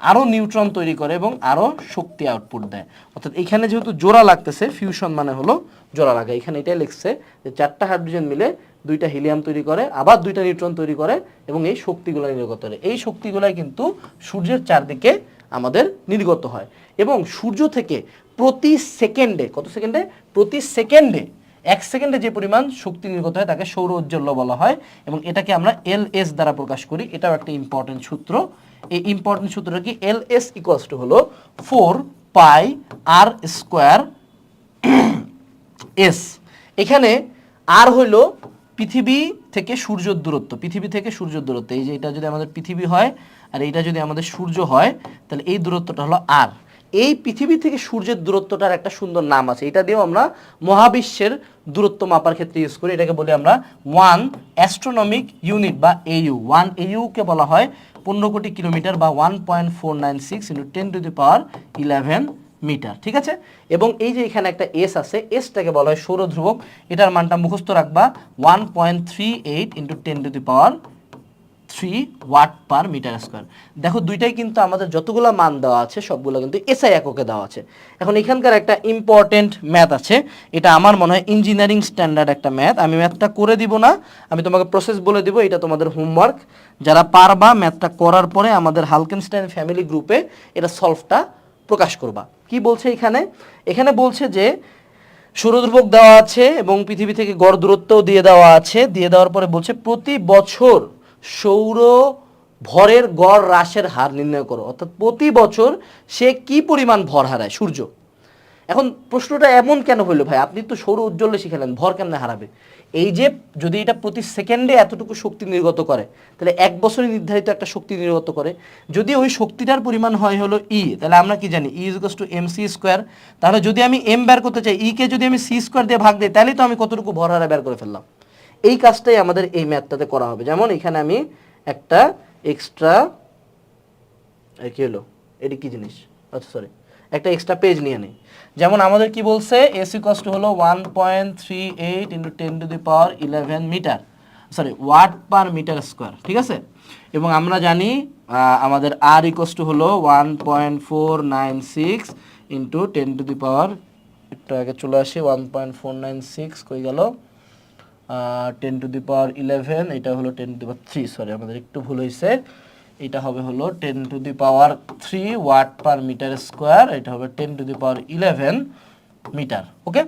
আরও নিউট্রন তৈরি করে এবং আরও শক্তি আউটপুট দেয়। অর্থাৎ এখানে যেহেতু জোড়া লাগতেছে, ফিউশন মানে হলো জোড়া লাগা, এখানে এটাই লিখছে যে চারটা হাইড্রোজেন মিলে দুইটা হিলিয়াম তৈরি করে, আবার দুইটা নিউট্রন তৈরি করে, এবং এই শক্তিগুলো নির্গত করে। এই শক্তিগুলাই কিন্তু সূর্যের চারদিকে আমাদের নির্গত হয়, এবং সূর্য থেকে প্রতি সেকেন্ডে, কত সেকেন্ডে? প্রতি সেকেন্ডে, 1 সেকেন্ডে যে পরিমাণ শক্তি নির্গত হয় তাকে সৌর ঔজ্জ্বল্য বলা হয়, এবং এটাকে আমরা এলএস দ্বারা প্রকাশ করি। এটাও একটা ইম্পর্টেন্ট সূত্র। এই ইম্পর্টেন্ট সূত্রটা কি? এলএস ইকুয়ালস টু হলো 4 পাই আর স্কোয়ার এস। এখানে আর হইল পৃথিবী থেকে সূর্যের দূরত্ব, পৃথিবী থেকে সূর্যের দূরত্ব। এই যে এটা যদি আমাদের পৃথিবী হয় আর এইটা যদি আমাদের সূর্য হয়, তাহলে এই দূরত্বটা হলো আর। এই পৃথিবী থেকে সূর্যের দূরত্বটার একটা সুন্দর নাম আছে, এটা দিয়েও আমরা মহাবিশ্বের দূরত্ব মাপার ক্ষেত্রে ইউজ করি। এটাকে বলি আমরা 1 অ্যাস্ট্রোনমিক ইউনিট বা AU। 1 AU কে বলা হয় 15 কোটি কিলোমিটার বা 1.496 × 10⁻11 মিটার, ঠিক আছে? এবং এই যে এখানে একটা এস আছে, এসটাকে বলা হয় সৌর ধ্রুবক। এটার মানটা মুখস্থ রাখবা, 1.38 × 10⁻3 ওয়াট পার মিটার স্কোয়ার। দেখো দুইটাই কিন্তু আমাদের যতগুলো মান দেওয়া আছে সবগুলো কিন্তু এসআই এককে দেওয়া আছে। এখন এখানকার একটা ইম্পর্টেন্ট ম্যাথ আছে, এটা আমার মনে হয় ইঞ্জিনিয়ারিং স্ট্যান্ডার্ড একটা ম্যাথ। আমি ম্যাথটা করে দিব না, আমি তোমাকে প্রসেস বলে দিব, এটা তোমাদের হোমওয়ার্ক। যারা পারবা ম্যাথটা করার পরে আমাদের হালকেনস্টাইন ফ্যামিলি গ্রুপে এটা সলভটা প্রকাশ করবা। কি বলছে এখানে? এখানে বলছে যে সৌরধ্রুবক দেওয়া আছে এবং পৃথিবী থেকে গড় দূরত্বও দিয়ে দেওয়া আছে। দিয়ে দেওয়ার পরে বলছে প্রতি বছর সৌর ভরের গড় হ্রাসের হার নির্ণয় করো, অর্থাৎ প্রতি বছর সে কি পরিমাণ ভর হারায় সূর্য, এখন প্রশ্নটা এমন কেন হইলো ভাই, আপনি তো সৌর উজ্জ্বলে শিখালেন, ভর কেমনে হারাবে? এই যে যদি এটা প্রতি সেকেন্ডে এতটুকু শক্তি নির্গত করে, তাহলে 1 বছরে নির্ধারিত একটা শক্তি নির্গত করে। যদি ওই শক্তিটার পরিমাণ হয় হলো ই, তাহলে আমরা কি জানি E is to M C square. তাহলে যদি আমি এম বের করতে চাই, ই কে যদি আমি সি স্কোয়ার দিয়ে ভাগ দিই, তাহলেই তো আমি কতটুকু ভর হারা বের করে ফেললাম। এই কাজটাই আমাদের এই ম্যাথটাতে করা হবে। যেমন এখানে আমি একটা এক্সট্রা কি হলো, এটি কি জিনিস, আচ্ছা সরি, একটা এক্সট্রা পেজ নিয়ে নিই। যেমন আমাদের কি বলছে, এস ইকুয়ালস টু হলো 1.38 into 10⁻11 metre, sorry watt per metre square, ঠিক আছে। এবং আমরা জানি আমাদের আর ইকুয়ালস টু হলো 1.496 ইন্টু 10⁻, একটু আগে চলে আসি, 1.496 কই গেল, 10⁻11, এটা হলো 10⁻3, সরি আমাদের একটু ভুল হয়েছে, এটা হবে হলো 10⁻3 ওয়াট পার মিটার স্কোয়ার, এটা হবে 10⁻11 মিটার। ওকে,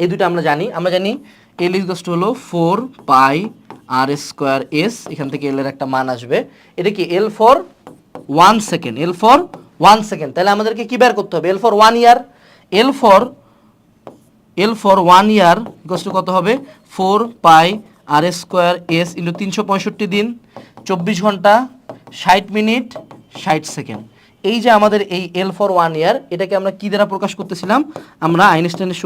এই দুটো আমরা জানি। এল ইকুয়ালস টু হলো 4 পাই আর স্কোয়ার এস, এখান থেকে এল এর একটা মান আসবে। এটা কি L for 1 second, L for 1 second, তাহলে আমাদেরকে কি বের করতে হবে, L for 1 year. L for 1 year equals to কত হবে, 4 পাই আর স্কোয়ার এস ইন্টু 365 দিন, 24 ঘন্টা, 60 মিনিট, 60 সেকেন্ড। এই যে আমাদের এই এল ফর 1 ইয়ার, এটাকে আমরা কি দ্বারা প্রকাশ করতেছিলাম, আমরা আইনস্টাইনের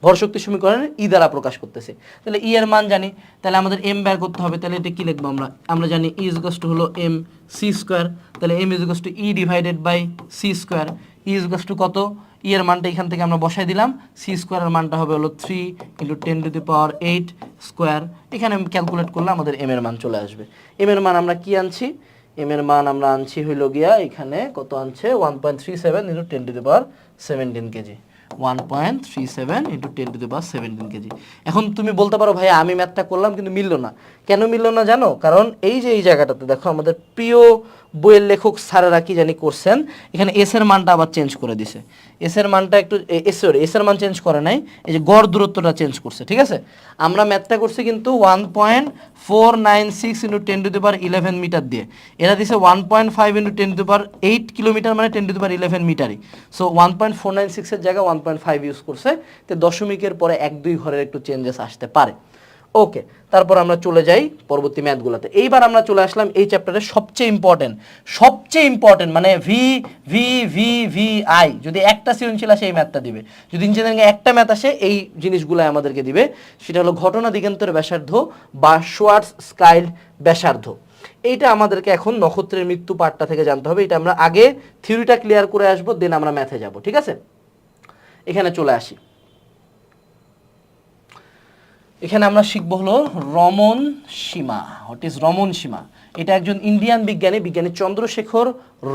ভর শক্তি সমীকরণের ই দ্বারা প্রকাশ করতেছি। তাহলে ই এর মান জানি, তাহলে আমাদের এম বের করতে হবে। তাহলে এটা কি লিখবো আমরা জানি ই ইজ ইকুয়ালস টু হলো এম সি স্কোয়ার, তাহলে M is equals to E divided by C square. E is equals to কত, ই এর মানটা এখান থেকে আমরা বসাই দিলাম, সি স্কোয়ারের মানটা হবে হলো 3 ইন্টু 10⁻8 স্কোয়ার। এখানে আমি ক্যালকুলেট করলে আমাদের এম এর মান চলে আসবে। এম এর মান আমরা কি আনছি, এম এর মান আমরা আনছি হইল গিয়া এখানে কত আনছে, 1.37 ইন্টু 10⁻17 কেজি, 1.37 ইন্টু 10⁻17 কেজি। এখন তুমি বলতে পারো ভাই আমি ম্যাথটা করলাম কিন্তু মিললো না। কেন মিললো না জানো? কারণ এই যে এই জায়গাটাতে দেখো আমাদের প্রিয় বইয়ের লেখক স্যারেরা কি জানি করছেন, এখানে এস এর মানটা আবার চেঞ্জ করে দিছে। এস এর মানটা একটু এস এর মান চেঞ্জ করে নাই, এই যে গড় দূরত্বটা চেঞ্জ করছে, ঠিক আছে। আমরা ম্যাথটা করছি কিন্তু 1.496 ইন্টু 10⁻11 মিটার দিয়ে, এরা দিছে 1.5 ইন্টু 10⁻8 কিলোমিটার, মানে 10⁻11 মিটারই। সো 1.496 এর জায়গায় 1.5 ইউজ করছে, তো দশমিকের পরে 1-2 ঘরের একটু চেঞ্জেস আসতে পারে। ওকে, তারপর আমরা চলে যাই পরবর্তী ম্যাথগুলোতে। এইবার আমরা চলে আসলাম এই চ্যাপ্টারের সবচেয়ে ইম্পর্টেন্ট মানে V V V V I. যদি একটা সৃজনশীল আসে এই ম্যাথটা দিবে, যদি ইঞ্জিনিয়ারিংয়ে একটা ম্যাথ আসে এই জিনিসগুলো আমাদেরকে দিবে। সেটা হলো ঘটনা দিগান্তর ব্যাসার্ধ বা শোয়ার্জস্কাইল্ড ব্যাসার্ধ। এইটা আমাদেরকে এখন নক্ষত্রের মৃত্যু পার্টটা থেকে জানতে হবে। এটা আমরা আগে থিওরিটা ক্লিয়ার করে আসবো, দেন আমরা ম্যাথে যাব, ঠিক আছে। এখানে চলে আসি, এখানে আমরা শিখবো হলো রমন সীমা। হোয়াট ইজ রমন সীমা? এটা একজন ইন্ডিয়ান বিজ্ঞানী চন্দ্রশেখর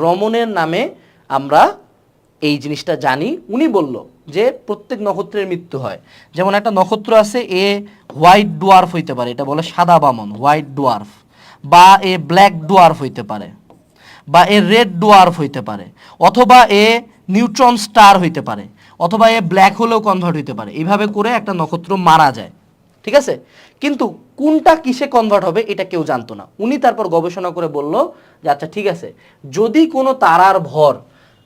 রমনের নামে আমরা এই জিনিসটা জানি। উনি বলল যে প্রত্যেক নক্ষত্রের মৃত্যু হয়। যেমন একটা নক্ষত্র আছে এ হোয়াইট ডোয়ার্ফ হইতে পারে, এটা বলে সাদা বামন হোয়াইট ডোয়ার্ফ, বা এ ব্ল্যাক ডোয়ার্ফ হইতে পারে, বা এ রেড ডোয়ার্ফ হইতে পারে, অথবা এ নিউট্রন স্টার হইতে পারে, অথবা এ ব্ল্যাক হোলেও কনভার্ট হইতে পারে। এইভাবে করে একটা নক্ষত্র মারা যায়, ঠিক আছে। কিন্তু কোনটা কিসে কনভার্ট হবে এটা কেউ জানতো না। উনি তারপর গবেষণা করে বলল যে আচ্ছা ঠিক আছে, যদি কোনো তারার ভর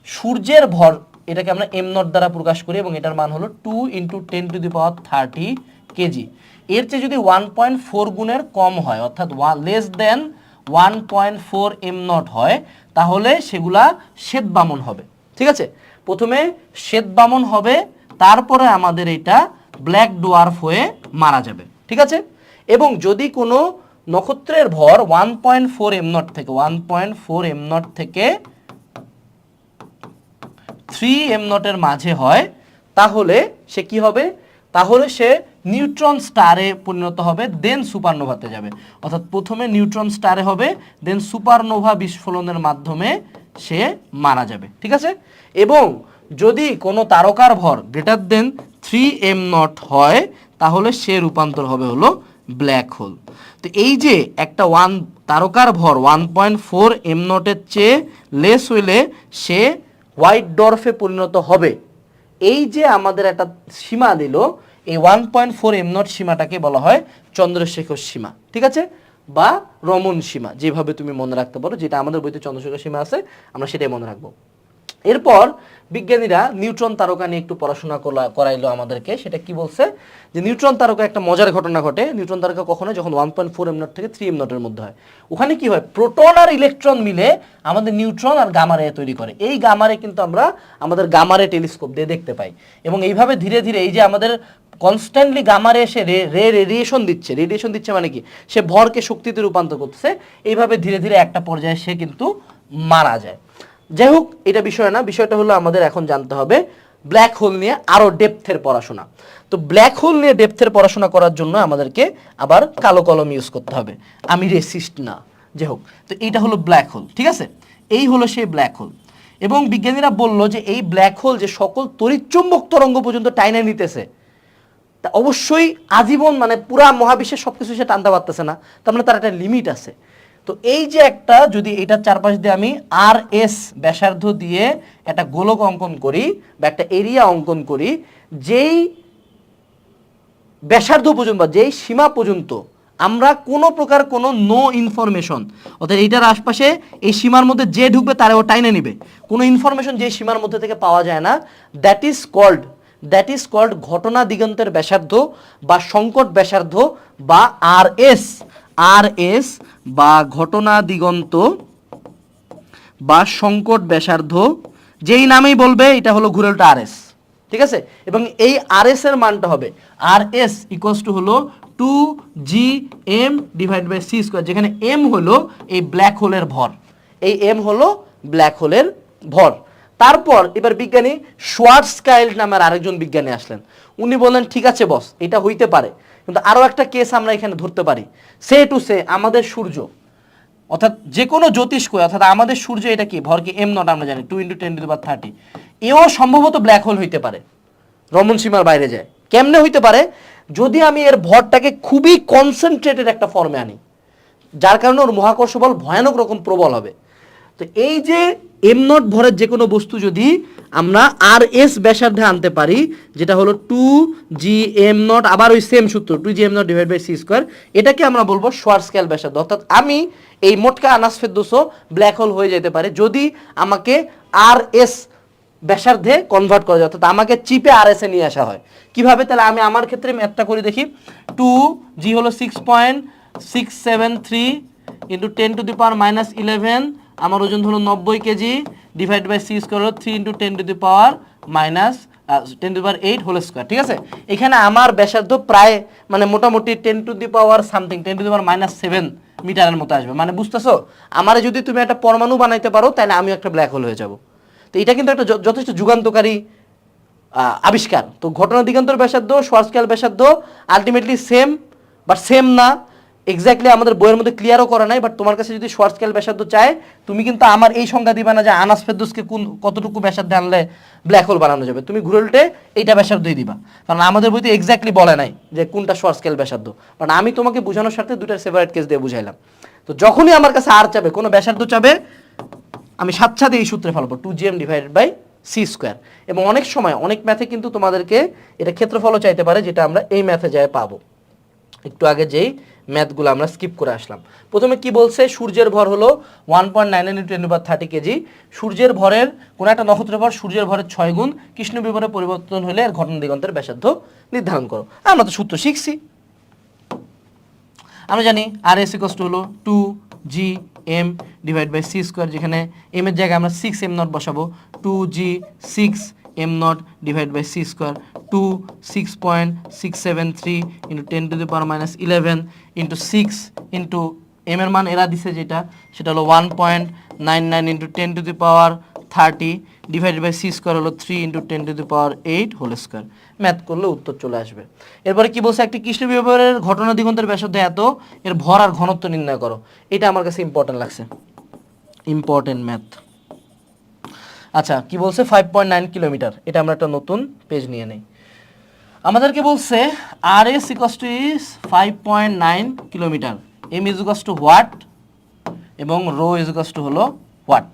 সূর্যের ভর, এটাকে আমরা এম নট দ্বারা প্রকাশ করি এবং এটার মান হলো 2 ইন্টু 10⁻30 কেজি, এর চেয়ে যদি 1.4 গুণের কম হয়, অর্থাৎ লেস দেন 1.4 এম নট হয়, তাহলে সেগুলা শ্বেত বামন হবে, ঠিক আছে। প্রথমে শ্বেত বামন হবে, তারপরে আমাদের এটা ব্ল্যাক ডোয়ার্ফ হয়ে মারা যাবে, ঠিক আছে। এবং যদি কোনো নক্ষত্রের ভর 1.4 এম নট থেকে 3 এম নটের মাঝে হয়, তাহলে সে কি হবে, তাহলে সে নিউট্রন স্টারে পরিণত হবে, দেন সুপারনোভাতে যাবে। অর্থাৎ প্রথমে নিউট্রন স্টারে হবে, দেন সুপারনোভা বিস্ফোরণের মাধ্যমে সে মারা যাবে, ঠিক আছে। এবং যদি কোনো তারকার ভর গ্রেটার দেন 3 এম নট হয়, তাহলে সে রূপান্তর হবে হলো ব্ল্যাক হোল। তো এই যে একটা তারকার ভর 1.4 এম নটের চেয়ে লেস হইলে সে হোয়াইট ডর্ফে পরিণত হবে, এই যে আমাদের একটা সীমা দিল, এই 1.4 এম নট সীমাটাকে বলা হয় চন্দ্রশেখর সীমা, ঠিক আছে, বা রমন সীমা, যেভাবে তুমি মনে রাখতে পারো। যেটা আমাদের বইতে চন্দ্রশেখর সীমা আছে, আমরা সেটাই মনে রাখবো। এরপর বিজ্ঞানীরা নিউট্রন তারকা নিয়ে একটু পড়াশোনা করাইলো আমাদেরকে। সেটা কি বলছে যে নিউট্রন তারকা একটা মজার ঘটনা ঘটে। নিউট্রন তারকা কখনো যখন 1.4 এম নট থেকে 3 এম নটের মধ্যে হয়, ওখানে কি হয়, প্রোটন আর ইলেকট্রন মিলে আমাদের নিউট্রন আর গামা রে তৈরি করে। এই গামা রে কিন্তু আমরা আমাদের গামা রে টেলিস্কোপ দিয়ে দেখতে পাই। এবং এইভাবে ধীরে ধীরে এই যে আমাদের কনস্ট্যান্টলি গামা রে এসে রেডিয়েশন দিচ্ছে মানে কি, সে ভরকে শক্তিতে রূপান্তর করতেছে। এইভাবে ধীরে ধীরে একটা পর্যায়ে সে কিন্তু মারা যায়। যাই হোক, এটা বিষয় না, বিষয়টা হলো আমাদের এখন জানতে হবে ব্ল্যাক হোল নিয়ে আরো ডেপথের পড়াশোনা। তো ব্ল্যাক হোল নিয়ে ডেপথের পড়াশোনা করার জন্য আমাদেরকে আবার কালো কলম ইউজ করতে হবে। আমি রেসিস্ট না। যাই হোক, তো এইটা হলো ব্ল্যাক হোল, ঠিক আছে? এই হলো সেই ব্ল্যাক হোল। এবং বিজ্ঞানীরা বলল যে এই ব্ল্যাক হোল যে সকল তড়িৎচুম্বক তরঙ্গ পর্যন্ত টাইনে নিতেছে, তা অবশ্যই আজীবন মানে পুরা মহাবিশ্বের সবকিছু সে টানতে পারতেছে না, তার মানে তার একটা লিমিট আছে। তো এই যে একটা, যদি এটার চারপাশ দিয়ে আমি আর এস ব্যাসার্ধ দিয়ে একটা গোলক অঙ্কন করি বা একটা এরিয়া অঙ্কন করি, যেই ব্যাসার্ধ পর্যন্ত বা যেই সীমা পর্যন্ত আমরা কোনো প্রকার কোনো নো ইনফরমেশন, অর্থাৎ এইটার আশপাশে এই সীমার মধ্যে যে ঢুকবে তারা ও টাইনে নিবে, কোনো ইনফরমেশন যে সীমার মধ্যে থেকে পাওয়া যায় না, দ্যাট ইজ কল্ড ঘটনা দিগন্তের ব্যাসার্ধ বা সংকট ব্যাসার্ধ বা আর এস বা ঘটনা দিগন্ত বা সংকট ব্যাসার্ধ, যেই নামেই বলবে এটা হলো ঘুরে উল্টা আর এস, ঠিক আছে? এবং এই আর এস এর মানটা হবে আর এস ইকুয়ালস টু হলো 2gm divide by C square, যেখানে এম হলো এই ব্ল্যাক হোলের ভর, এই এম হলো ব্ল্যাক হোলের ভর। তারপর এবার বিজ্ঞানী শোয়ার্জকাইল্ড নামের আরেকজন বিজ্ঞানী আসলেন। উনি বললেন ঠিক আছে বস, এটা হইতে পারে, কিন্তু আরও একটা কেস আমরা এখানে ধরতে পারি। সে আমাদের সূর্য, অর্থাৎ যে কোনো জ্যোতিষ্ক, অর্থাৎ আমাদের সূর্য, এটা কি ভর কি এম নট, আমরা জানি 2 × 10⁻30, এও সম্ভবত ব্ল্যাক হোল হইতে পারে, রমন সীমার বাইরে যায়। কেমনে হইতে পারে? যদি আমি এর ভরটাকে খুবই কনসেন্ট্রেটেড একটা ফর্মে আনি, যার কারণে ওর মহাকর্ষ বল ভয়ানক রকম প্রবল হবে। তো এই যে এম নট ভরের যে কোনো বস্তু যদি আমরা আর এস ব্যাসার্ধে আনতে পারি, যেটা হলো 2gm0, আবার ওই সেম সূত্র 2gm0 divide by C square, এটাকে আমরা বলবো শোয়ার্জকাইল্ড ব্যাসার্ধ। অর্থাৎ আমি এই মোটকা আনাস ফেরদৌসও ব্ল্যাক হোল হয়ে যেতে পারে যদি আমাকে আর এস ব্যাসার্ধে কনভার্ট করা যায়, অর্থাৎ আমাকে চিপে আর এস এ নিয়ে আসা হয়। কিভাবে? তাহলে আমি আমার ক্ষেত্রে ম্যাথটা করে দেখি। 2g হলো 6.673 ইন্টু 10⁻11, আমার ওজন হলো 90 KG, divide by C square হলো 3 × 10⁻8 হোল স্কোয়ার, ঠিক আছে? এখানে আমার ব্যাসার্ধ প্রায় মানে মোটামুটি 10⁻7 মিটারের মতো আসবে। মানে বুঝতেছো, আমারে যদি তুমি একটা পরমাণু বানাইতে পারো তাহলে আমিও একটা ব্ল্যাক হোল হয়ে যাব। তো এটা কিন্তু একটা যথেষ্ট যুগান্তকারী আবিষ্কার। তো ঘটনা দিগন্তর ব্যাসার্ধ, শোয়ার্জকাইল্ড ব্যাসার্ধ আলটিমেটলি সেম, বাট সেম না এক্স্যাক্টলি, আমাদের বইয়ের মধ্যে ক্লিয়ারও করা নাই। বাট তোমার কাছে যদি শোয়ার্জকাইল্ড ব্যাসার্ধ চায়, তুমি কিন্তু আমার এই সংজ্ঞা দিবা না যে আনাস ফেরদৌসকে কতটুকু ব্যাসার্ধে আনলে ব্ল্যাক হোল বানানো যাবে, তুমি ঘুরে উল্টে এইটা ব্যাসার্ধই দিবা, কারণ আমাদের বইতে এক্স্যাক্টলি বলে নাই যে কোনটা শোয়ার্জকাইল্ড ব্যাসার্ধ। কারণ আমি তোমাকে বোঝানোর সাথে দুটার সেপারেট কেস দিয়ে বুঝাইলাম। তো যখনই আমার কাছে আর চাবে, কোনো ব্যাসার্ধ চাবে, আমি সাথে এই সূত্রে ফেলবো 2gm divided by C square. এবং অনেক সময় অনেক ম্যাথে কিন্তু তোমাদেরকে এটা ক্ষেত্রফলও চাইতে পারে, যেটা আমরা এই ম্যাথে যায় পাবো। একটু আগে যেই ম্যাথগুলো আমরা স্কিপ করে আসলাম, প্রথমে কি বলছে, সূর্যের ভর হলো 1.99 × 10⁻30 কেজি। সূর্যের ভরের কোন একটা নক্ষত্রের ভর সূর্যের ভরের 6 গুণ, কৃষ্ণ বিবরে পরিবর্তন হলে এর ঘটনা দিগন্তের ব্যাসার্ধ নির্ধারণ করো। আমরা তো সূত্র শিখছি, আমরা জানি আর এস ইকুয়ালস টু হলো 2gm divide by C square, যেখানে এম এর জায়গায় আমরা 6m0 বসাবো। 2g6m0 divide by C square, 6.673 into 10⁻11 into 6 into M এর মান এরা দিছে যেটা, সেটা হলো 1.99 into 10⁻30 divided by C square হলো 3 ইন্টু 10⁸ হোল স্কোয়ার। ম্যাথ করলে উত্তর চলে আসবে। এরপরে কি বলছে, একটি কৃষ্ণ বিবরের ঘটনা দিগন্তের ব্যাসার্ধ এত, এর ভর আর ঘনত্ব নির্ণয় করো। এটা আমার কাছে ইম্পর্টেন্ট লাগছে, ইম্পর্টেন্ট ম্যাথ। আচ্ছা, কি বলছে 5.9 কিলোমিটার, এটা আমরা একটা নতুন পেজ নিয়ে নেই। আমাদেরকে বলছে R S equals to is 5.9 kilometre, M is equals to what এবং রো ইজ ইকুয়ালস টু হলো হোয়াট।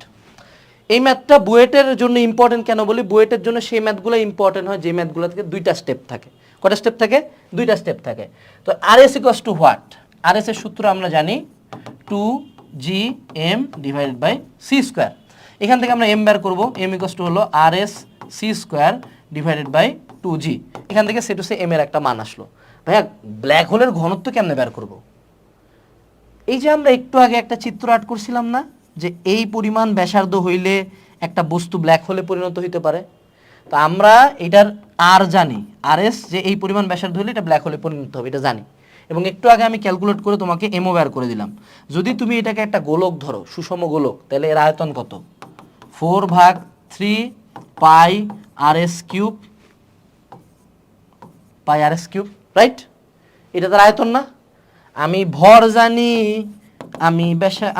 এই ম্যাথটা বুয়েটের জন্য ইম্পর্টেন্ট কেন বলি, বুয়েটের জন্য সেই ম্যাথগুলো ইম্পর্টেন্ট হয় যে ম্যাথগুলো থেকে দুইটা স্টেপ থাকে। কটা স্টেপ থাকে? দুইটা স্টেপ থাকে। তো R S equals to what, R S এর সূত্র আমরা জানি 2gm divided by C square. এখান থেকে আমরা এম বের করবো, এম ইকুয়ালস টু হলো R S C square divided by 2g। এখান থেকে সে টু সে এম এর একটা মান আসলো। ভাইয়া ব্ল্যাক হোলের ঘনত্ব কেমনে বের করব? এই যে আমরা একটু আগে একটা চিত্র আর্ট করছিলাম না, যে এই পরিমাণ ব্যাসার্ধ হইলে একটা বস্তু ব্ল্যাক হোলে পরিণত হইতে পারে। তো আমরা এটার আর জানি, আর এস যে এই পরিমাণ ব্যাসার্ধ হলে এটা ব্ল্যাক হোলে পরিণত হবে, এটা জানি। এবং একটু আগে আমি ক্যালকুলেট করে তোমাকে এমও বের করে দিলাম। যদি তুমি এটাকে একটা গোলক ধরো, সুষম গোলক, তাহলে এর আয়তন কত? 4/3 পাই আর এস কিউব, পাই আর এস কিউব, রাইট? এটা তার আয়তন না? আমি ভর জানি,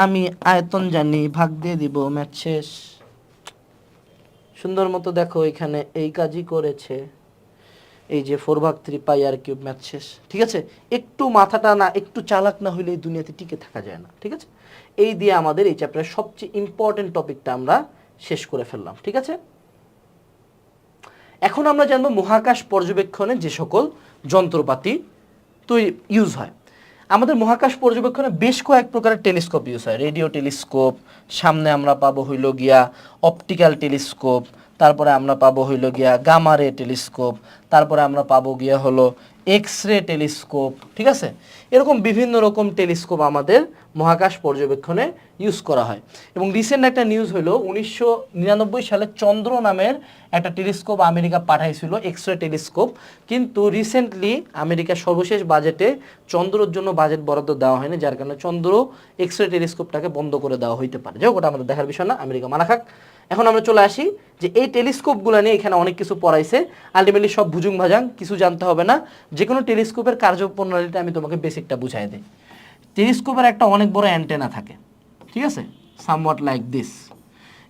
আমি আয়তন জানি, ভাগ দিয়ে দিব, ম্যাথ শেষ। সুন্দর মতো দেখো এখানে এই কাজই করেছে, এই যে 4/3 পাই আর কিউব, ম্যাথ শেষ। ঠিক আছে, একটু মাথাটা না, একটু চালাক না হইলে এই দুনিয়াতে টিকে থাকা যায় না। ঠিক আছে, এই দিয়ে আমাদের এই চ্যাপ্টারের সবচেয়ে ইম্পর্টেন্ট টপিকটা আমরা শেষ করে ফেললাম। ঠিক আছে, এখন আমরা জানবো মহাকাশ পর্যবেক্ষণে যে সকল যন্ত্রপাতি ইউজ হয়। আমাদের মহাকাশ পর্যবেক্ষণে বেশ কয়েক প্রকারের টেলিস্কোপ ইউজ হয়। রেডিও টেলিস্কোপ, সামনে আমরা পাবো হইল গিয়া অপটিক্যাল টেলিস্কোপ, তারপরে আমরা পাবো হইল গিয়া গামা রে টেলিস্কোপ, তারপরে আমরা পাবো গিয়া হলো এক্স রে টেলিস্কোপ। ঠিক আছে, এরকম বিভিন্ন রকম টেলিস্কোপ আমাদের মহাকাশ পর্যবেক্ষণে ইউজ করা হয়। এবং রিসেন্ট একটা নিউজ হলো 1999 সালে চন্দ্র নামের একটা টেলিস্কোপ আমেরিকা পাঠাইছিল, এক্স রে টেলিস্কোপ। কিন্তু রিসেন্টলি আমেরিকার সর্বশেষ বাজেটে চন্দ্রর জন্য বাজেট বরাদ্দ দেওয়া হয়নি, যার কারণে চন্দ্র এক্স রে টেলিস্কোপটাকে বন্ধ করে দেওয়া হইতে পারে। যাই হোক, ওটা আমাদের দেখার বিষয় না, আমেরিকা মানা খাক। এখন আমরা চলে আসি যে এই টেলিস্কোপগুলো নিয়ে এখানে অনেক কিছু পড়াইছে, আলটিমেটলি সব ভুজুং ভাজাং, কিছু জানতে হবে না। যে কোনো টেলিস্কোপের কার্যপ্রণালীটা আমি তোমাকে বেসিকটা বুঝাই দিই। টেলিস্কোপের একটা অনেক বড় অ্যান্টেনা থাকে, ঠিক আছে, সামওয়াট লাইক দিস।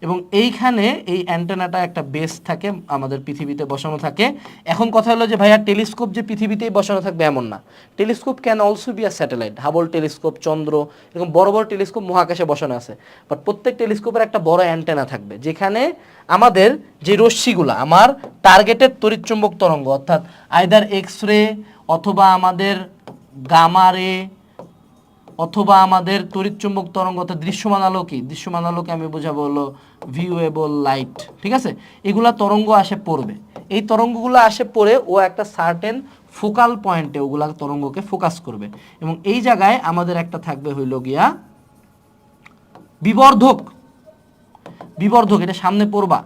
এবং এইখানে এই অ্যান্টেনাটা একটা বেস থাকে, আমাদের পৃথিবীতে বসানো থাকে। এখন কথা হলো যে ভাইয়া টেলিস্কোপ যে পৃথিবীতেই বসানো থাকবে এমন না। Telescope can also be a satellite. Hubble telescope, Chandra, এরকম বড় বড় টেলিস্কোপ মহাকাশে বসানো আছে। বাট প্রত্যেক টেলিস্কোপের একটা বড় অ্যান্টেনা থাকবে, যেখানে আমাদের যে রশ্মিগুলো, আমার টার্গেটেড তড়িৎচুম্বক তরঙ্গ, অর্থাৎ আইদার এক্স রে অথবা আমাদের গামা রে অথবা আমাদের তড়িৎচুম্বক তরঙ্গ, অর্থাৎ দৃশ্যমান আলো। কি দৃশ্যমান আলোকে আমি বোঝাবো হলো ভিউয়েবল লাইট। ঠিক আছে, এগুলা তরঙ্গ আসে পড়বে। এই তরঙ্গগুলো আসে পড়ে ও একটা সার্টেন ফোকাল পয়েন্টে ওগুলা তরঙ্গকে ফোকাস করবে। এবং এই জায়গায় আমাদের একটা থাকবে হইল গিয়া বিবর্ধক। বিবর্ধক এটা সামনে পড়বা,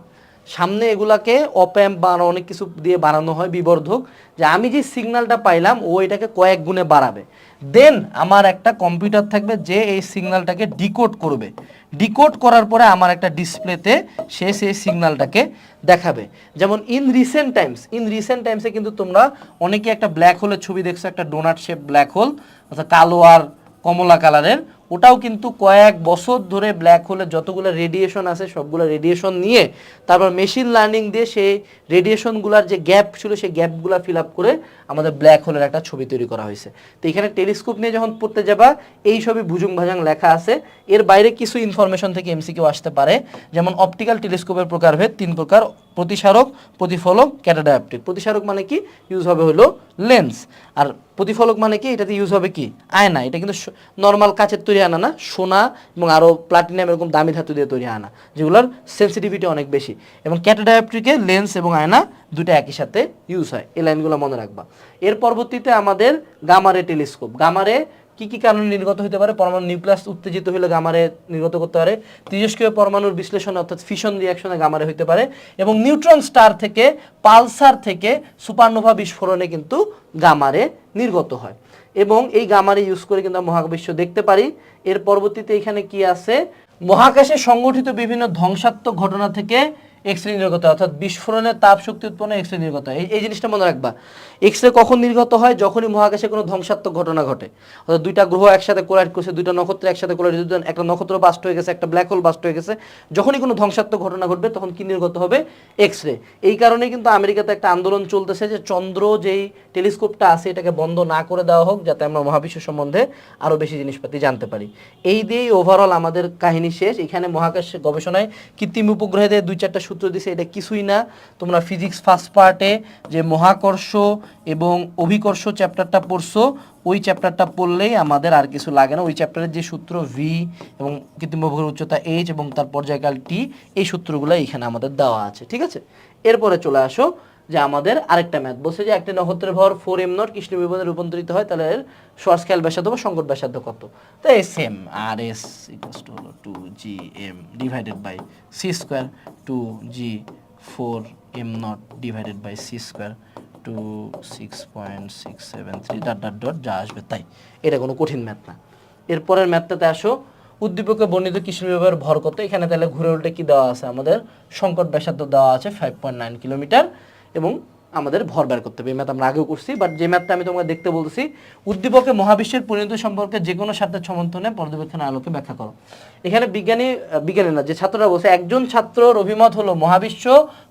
সামনে এগুলাকে অপ্যাম্প বা অনেক কিছু দিয়ে বানানো হয় বিবর্ধক, যে আমি যে সিগন্যালটা পাইলাম ও এটাকে কয়েক গুণে বাড়াবে। দেন আমার একটা কম্পিউটার থাকবে যে এই সিগন্যালটাকে ডিকোড করবে। ডিকোড করার পরে আমার একটা ডিসপ্লেতে সে সেই সিগন্যালটাকে দেখাবে। যেমন ইন রিসেন্ট টাইমসে কিন্তু তোমরা অনেকে একটা ব্ল্যাক হোলের ছবি দেখছো, একটা ডোনাট শেপ ব্ল্যাক হোল, অর্থাৎ কালো আর কমলা কালারের। ওটাও কিন্তু কয়েক বছর ধরে ব্ল্যাক হোলের যতগুলো রেডিয়েশন আছে সবগুলো রেডিয়েশন নিয়ে তারপর মেশিন লার্নিং দিয়ে সেই রেডিয়েশনগুলোর যে গ্যাপ ছিল সেই গ্যাপগুলো ফিল আপ করে আমাদের ব্ল্যাক হোলের একটা ছবি তৈরি করা হয়েছে। তো এখানে টেলিস্কোপ নিয়ে যখন পড়তে যাবা এই সবই ভুজুং ভাজাং লেখা আছে। এর বাইরে কিছু ইনফরমেশন থেকে এমসিকিউ আসতে পারে, যেমন অপটিক্যাল টেলিস্কোপের প্রকারভেদ 3 প্রকার: প্রতিসারক, প্রতিফলক, ক্যাটাডায়োপ্টিক। প্রতিসারক মানে কি? ইউজ হবে হলো লেন্স। আর প্রতিফলক মানে কি? এটাতে ইউজ হবে কি? আয়না। এটা কিন্তু নর্মাল কাচের তৈরি আয়না না, সোনা এবং আরও প্লাটিনাম এরকম দামি ধাতু দিয়ে তৈরি আয়না, যেগুলোর সেন্সিটিভিটি অনেক বেশি। এবং ক্যাটাডায়োপ্টিকে লেন্স এবং আয়না দুটো একই সাথে ইউজ হয়, এই লাইনগুলো মনে রাখবা। এর পরবর্তীতে আমাদের গামারে টেলিস্কোপ। গামারে কি কি কারণে নির্গত হতে পারে? পরমাণু নিউক্লিয়াস উত্তেজিত হলে গামারে নির্গত করতে পারে। তেজস্ক্রিয় পরমাণুর বিশ্লেষণ অর্থাৎ ফিশন রিঅ্যাকশনে গামারে হতে পারে। এবং নিউট্রন স্টার থেকে, পালসার থেকে সুপারনোভা বিস্ফোরণে কিন্তু গামারে নির্গত হয়। এবং এই গামারে ইউজ করে কিন্তু আমরা মহাবিশ্ব দেখতে পারি। এর পরবর্তীতে এখানে কি আছে? মহাকাশে সংঘটিত বিভিন্ন ধ্বংসাত্মক ঘটনা থেকে এক্স রে নির্গত হয়, অর্থাৎ বিস্ফোরণের তাপ শক্তি উৎপন্ন এক্স রে নির্গত হয়। এই জিনিসটা মনে রাখবা। এক্স রে কখন নির্গত হয়? যখনই মহাকাশে কোনো ধ্বংসাত্মক ঘটনা ঘটে, অর্থাৎ দুইটা গ্রহ একসাথে কোলাইড করছে, দুইটা নক্ষত্র একসাথে কোলাইড, একটা নক্ষত্র বাস্ট হয়ে গেছে, একটা ব্ল্যাক হোল বাস্ট হয়ে গেছে, যখনই কোনো ধ্বংসাত্মক ঘটনা ঘটবে তখন কি নির্গত হবে? X ray. এই কারণেই কিন্তু আমেরিকাতে একটা আন্দোলন চলতেছে যে চন্দ্র যেই টেলিস্কোপটা আছে এটাকে বন্ধ না করে দেওয়া হোক, যাতে আমরা মহাবিশ্ব সম্বন্ধে আরও বেশি জিনিসপাতি জানতে পারি। এই দিয়েই ওভারঅল আমাদের কাহিনী শেষ। এখানে মহাকাশ গবেষণায় কৃত্রিম উপগ্রহে দিয়ে 2-4টা সূত্র দিছে এটা কিছুই না, তোমরা ফিজিক্স ফার্স্ট পার্টে যে মহাকর্ষ এবং অভিকর্ষ চ্যাপ্টারটা পড়ছো ওই চ্যাপ্টারটা পড়লেই আমাদের আর কিছু লাগে না। ওই চ্যাপ্টারের যে সূত্র ভি এবং কৃত্রিম ভরের উচ্চতা এইচ এবং তার পর্যায়কাল টি, এই সূত্রগুলো এখানে আমাদের দেওয়া আছে, ঠিক আছে। এরপরে চলে আসো যে আমাদের আরেকটা ম্যাথ বলছে যে একটা নক্ষত্রের ভর 4m0 কৃষ্ণ বিবরণে রূপান্তরিত হয়, তাহলে এর সহজকাল ব্যাসার্ধ বা সংকট ব্যাসার্ধ কত? তাই same R S equals to হলো 2gm divided by C square, 2g4m0 divided by C square, 26.673 dot dot dot যা আসবে তাই। এটা কোনো কঠিন ম্যাথ না। এরপরের ম্যাথটাতে আসো, উদ্দীপকে বর্ণিত কৃষ্ণ বিভাগের ভর কত? এখানে তাহলে ঘুরে উল্টে কি দেওয়া আছে? আমাদের সংকট ব্যাসার্ধ দেওয়া আছে 5.9 কিলোমিটার এবং আমাদের ভর বের করতে হবে। এই ম্যাথ আমরা আগেও করছি, বাট যে ম্যাথটা আমি তোমাকে দেখতে বলছি, উদ্দীপকে মহাবিশ্বের পরিণতি সম্পর্কে যে কোনো স্বার্থের সমর্থনে পর্যবেক্ষণের আলোকে ব্যাখ্যা করো। এখানে বিজ্ঞানী না, যে ছাত্ররা বলছে, একজন ছাত্রর অভিমত হলো মহাবিশ্ব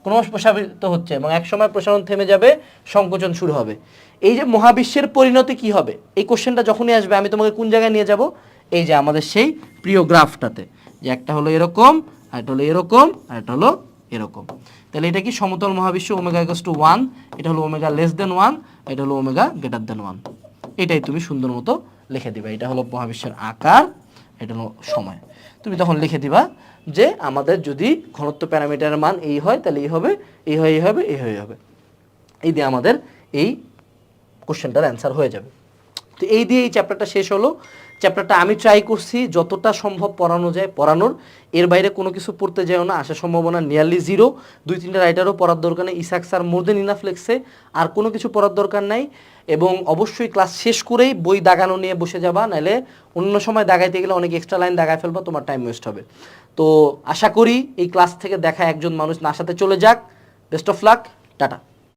ক্রমশ প্রসারিত হচ্ছে এবং একসময় প্রসারণ থেমে যাবে, সংকোচন শুরু হবে। এই যে মহাবিশ্বের পরিণতি কি হবে, এই কোশ্চেনটা যখনই আসবে আমি তোমাকে কোন জায়গায় নিয়ে যাব? এই যে আমাদের সেই প্রিয় গ্রাফটাতে, যে একটা হলো এরকম, আর একটা হলো এরকম, আর একটা হলো এরকম। তাহলে এটা কি সমতল মহাবিশ্ব, ওমেগা ইকুয়ালস টু 1, এটা হলো ওমেগা লেস দেন 1, এটা হলো ওমেগা গ্রেটার দেন 1। এটাই তুমি সুন্দর মতো লিখে দিবা। এটা হলো মহাবিশ্বের আকার, এটা হলো সময়। তুমি তখন লিখে দিবা যে আমাদের যদি ঘনত্ব প্যারামিটারের মান এই হয় তাহলে এই হবে, এই হয়, এই হবে, এই হয়ে হবে। এই দিয়ে আমাদের এই কোশ্চেনটার অ্যান্সার হয়ে যাবে। তো এই দিয়ে এই চ্যাপ্টারটা শেষ হলো। চ্যাপ্টারটা আমি ট্রাই করছি যতটা সম্ভব পড়ানো যায় পড়ানোর, এর বাইরে কোনো কিছু পড়তে যাও না, আসার সম্ভাবনা নিয়ারলি জিরো। 2-3টা রাইটারও পড়ার দরকার নেই, ইসাক স্যার মোর দেন ইনাফ লেখছে, আর কোনো কিছু পড়ার দরকার নাই। এবং অবশ্যই ক্লাস শেষ করেই বই দাগানো নিয়ে বসে যাবা, নাহলে অন্য সময় দাগাইতে গেলে অনেক এক্সট্রা লাইন দাগায় ফেলবা, তোমার টাইম ওয়েস্ট হবে। তো আশা করি এই ক্লাস থেকে দেখা একজন মানুষ না সাথে চলে যাক। Best of luck, tata.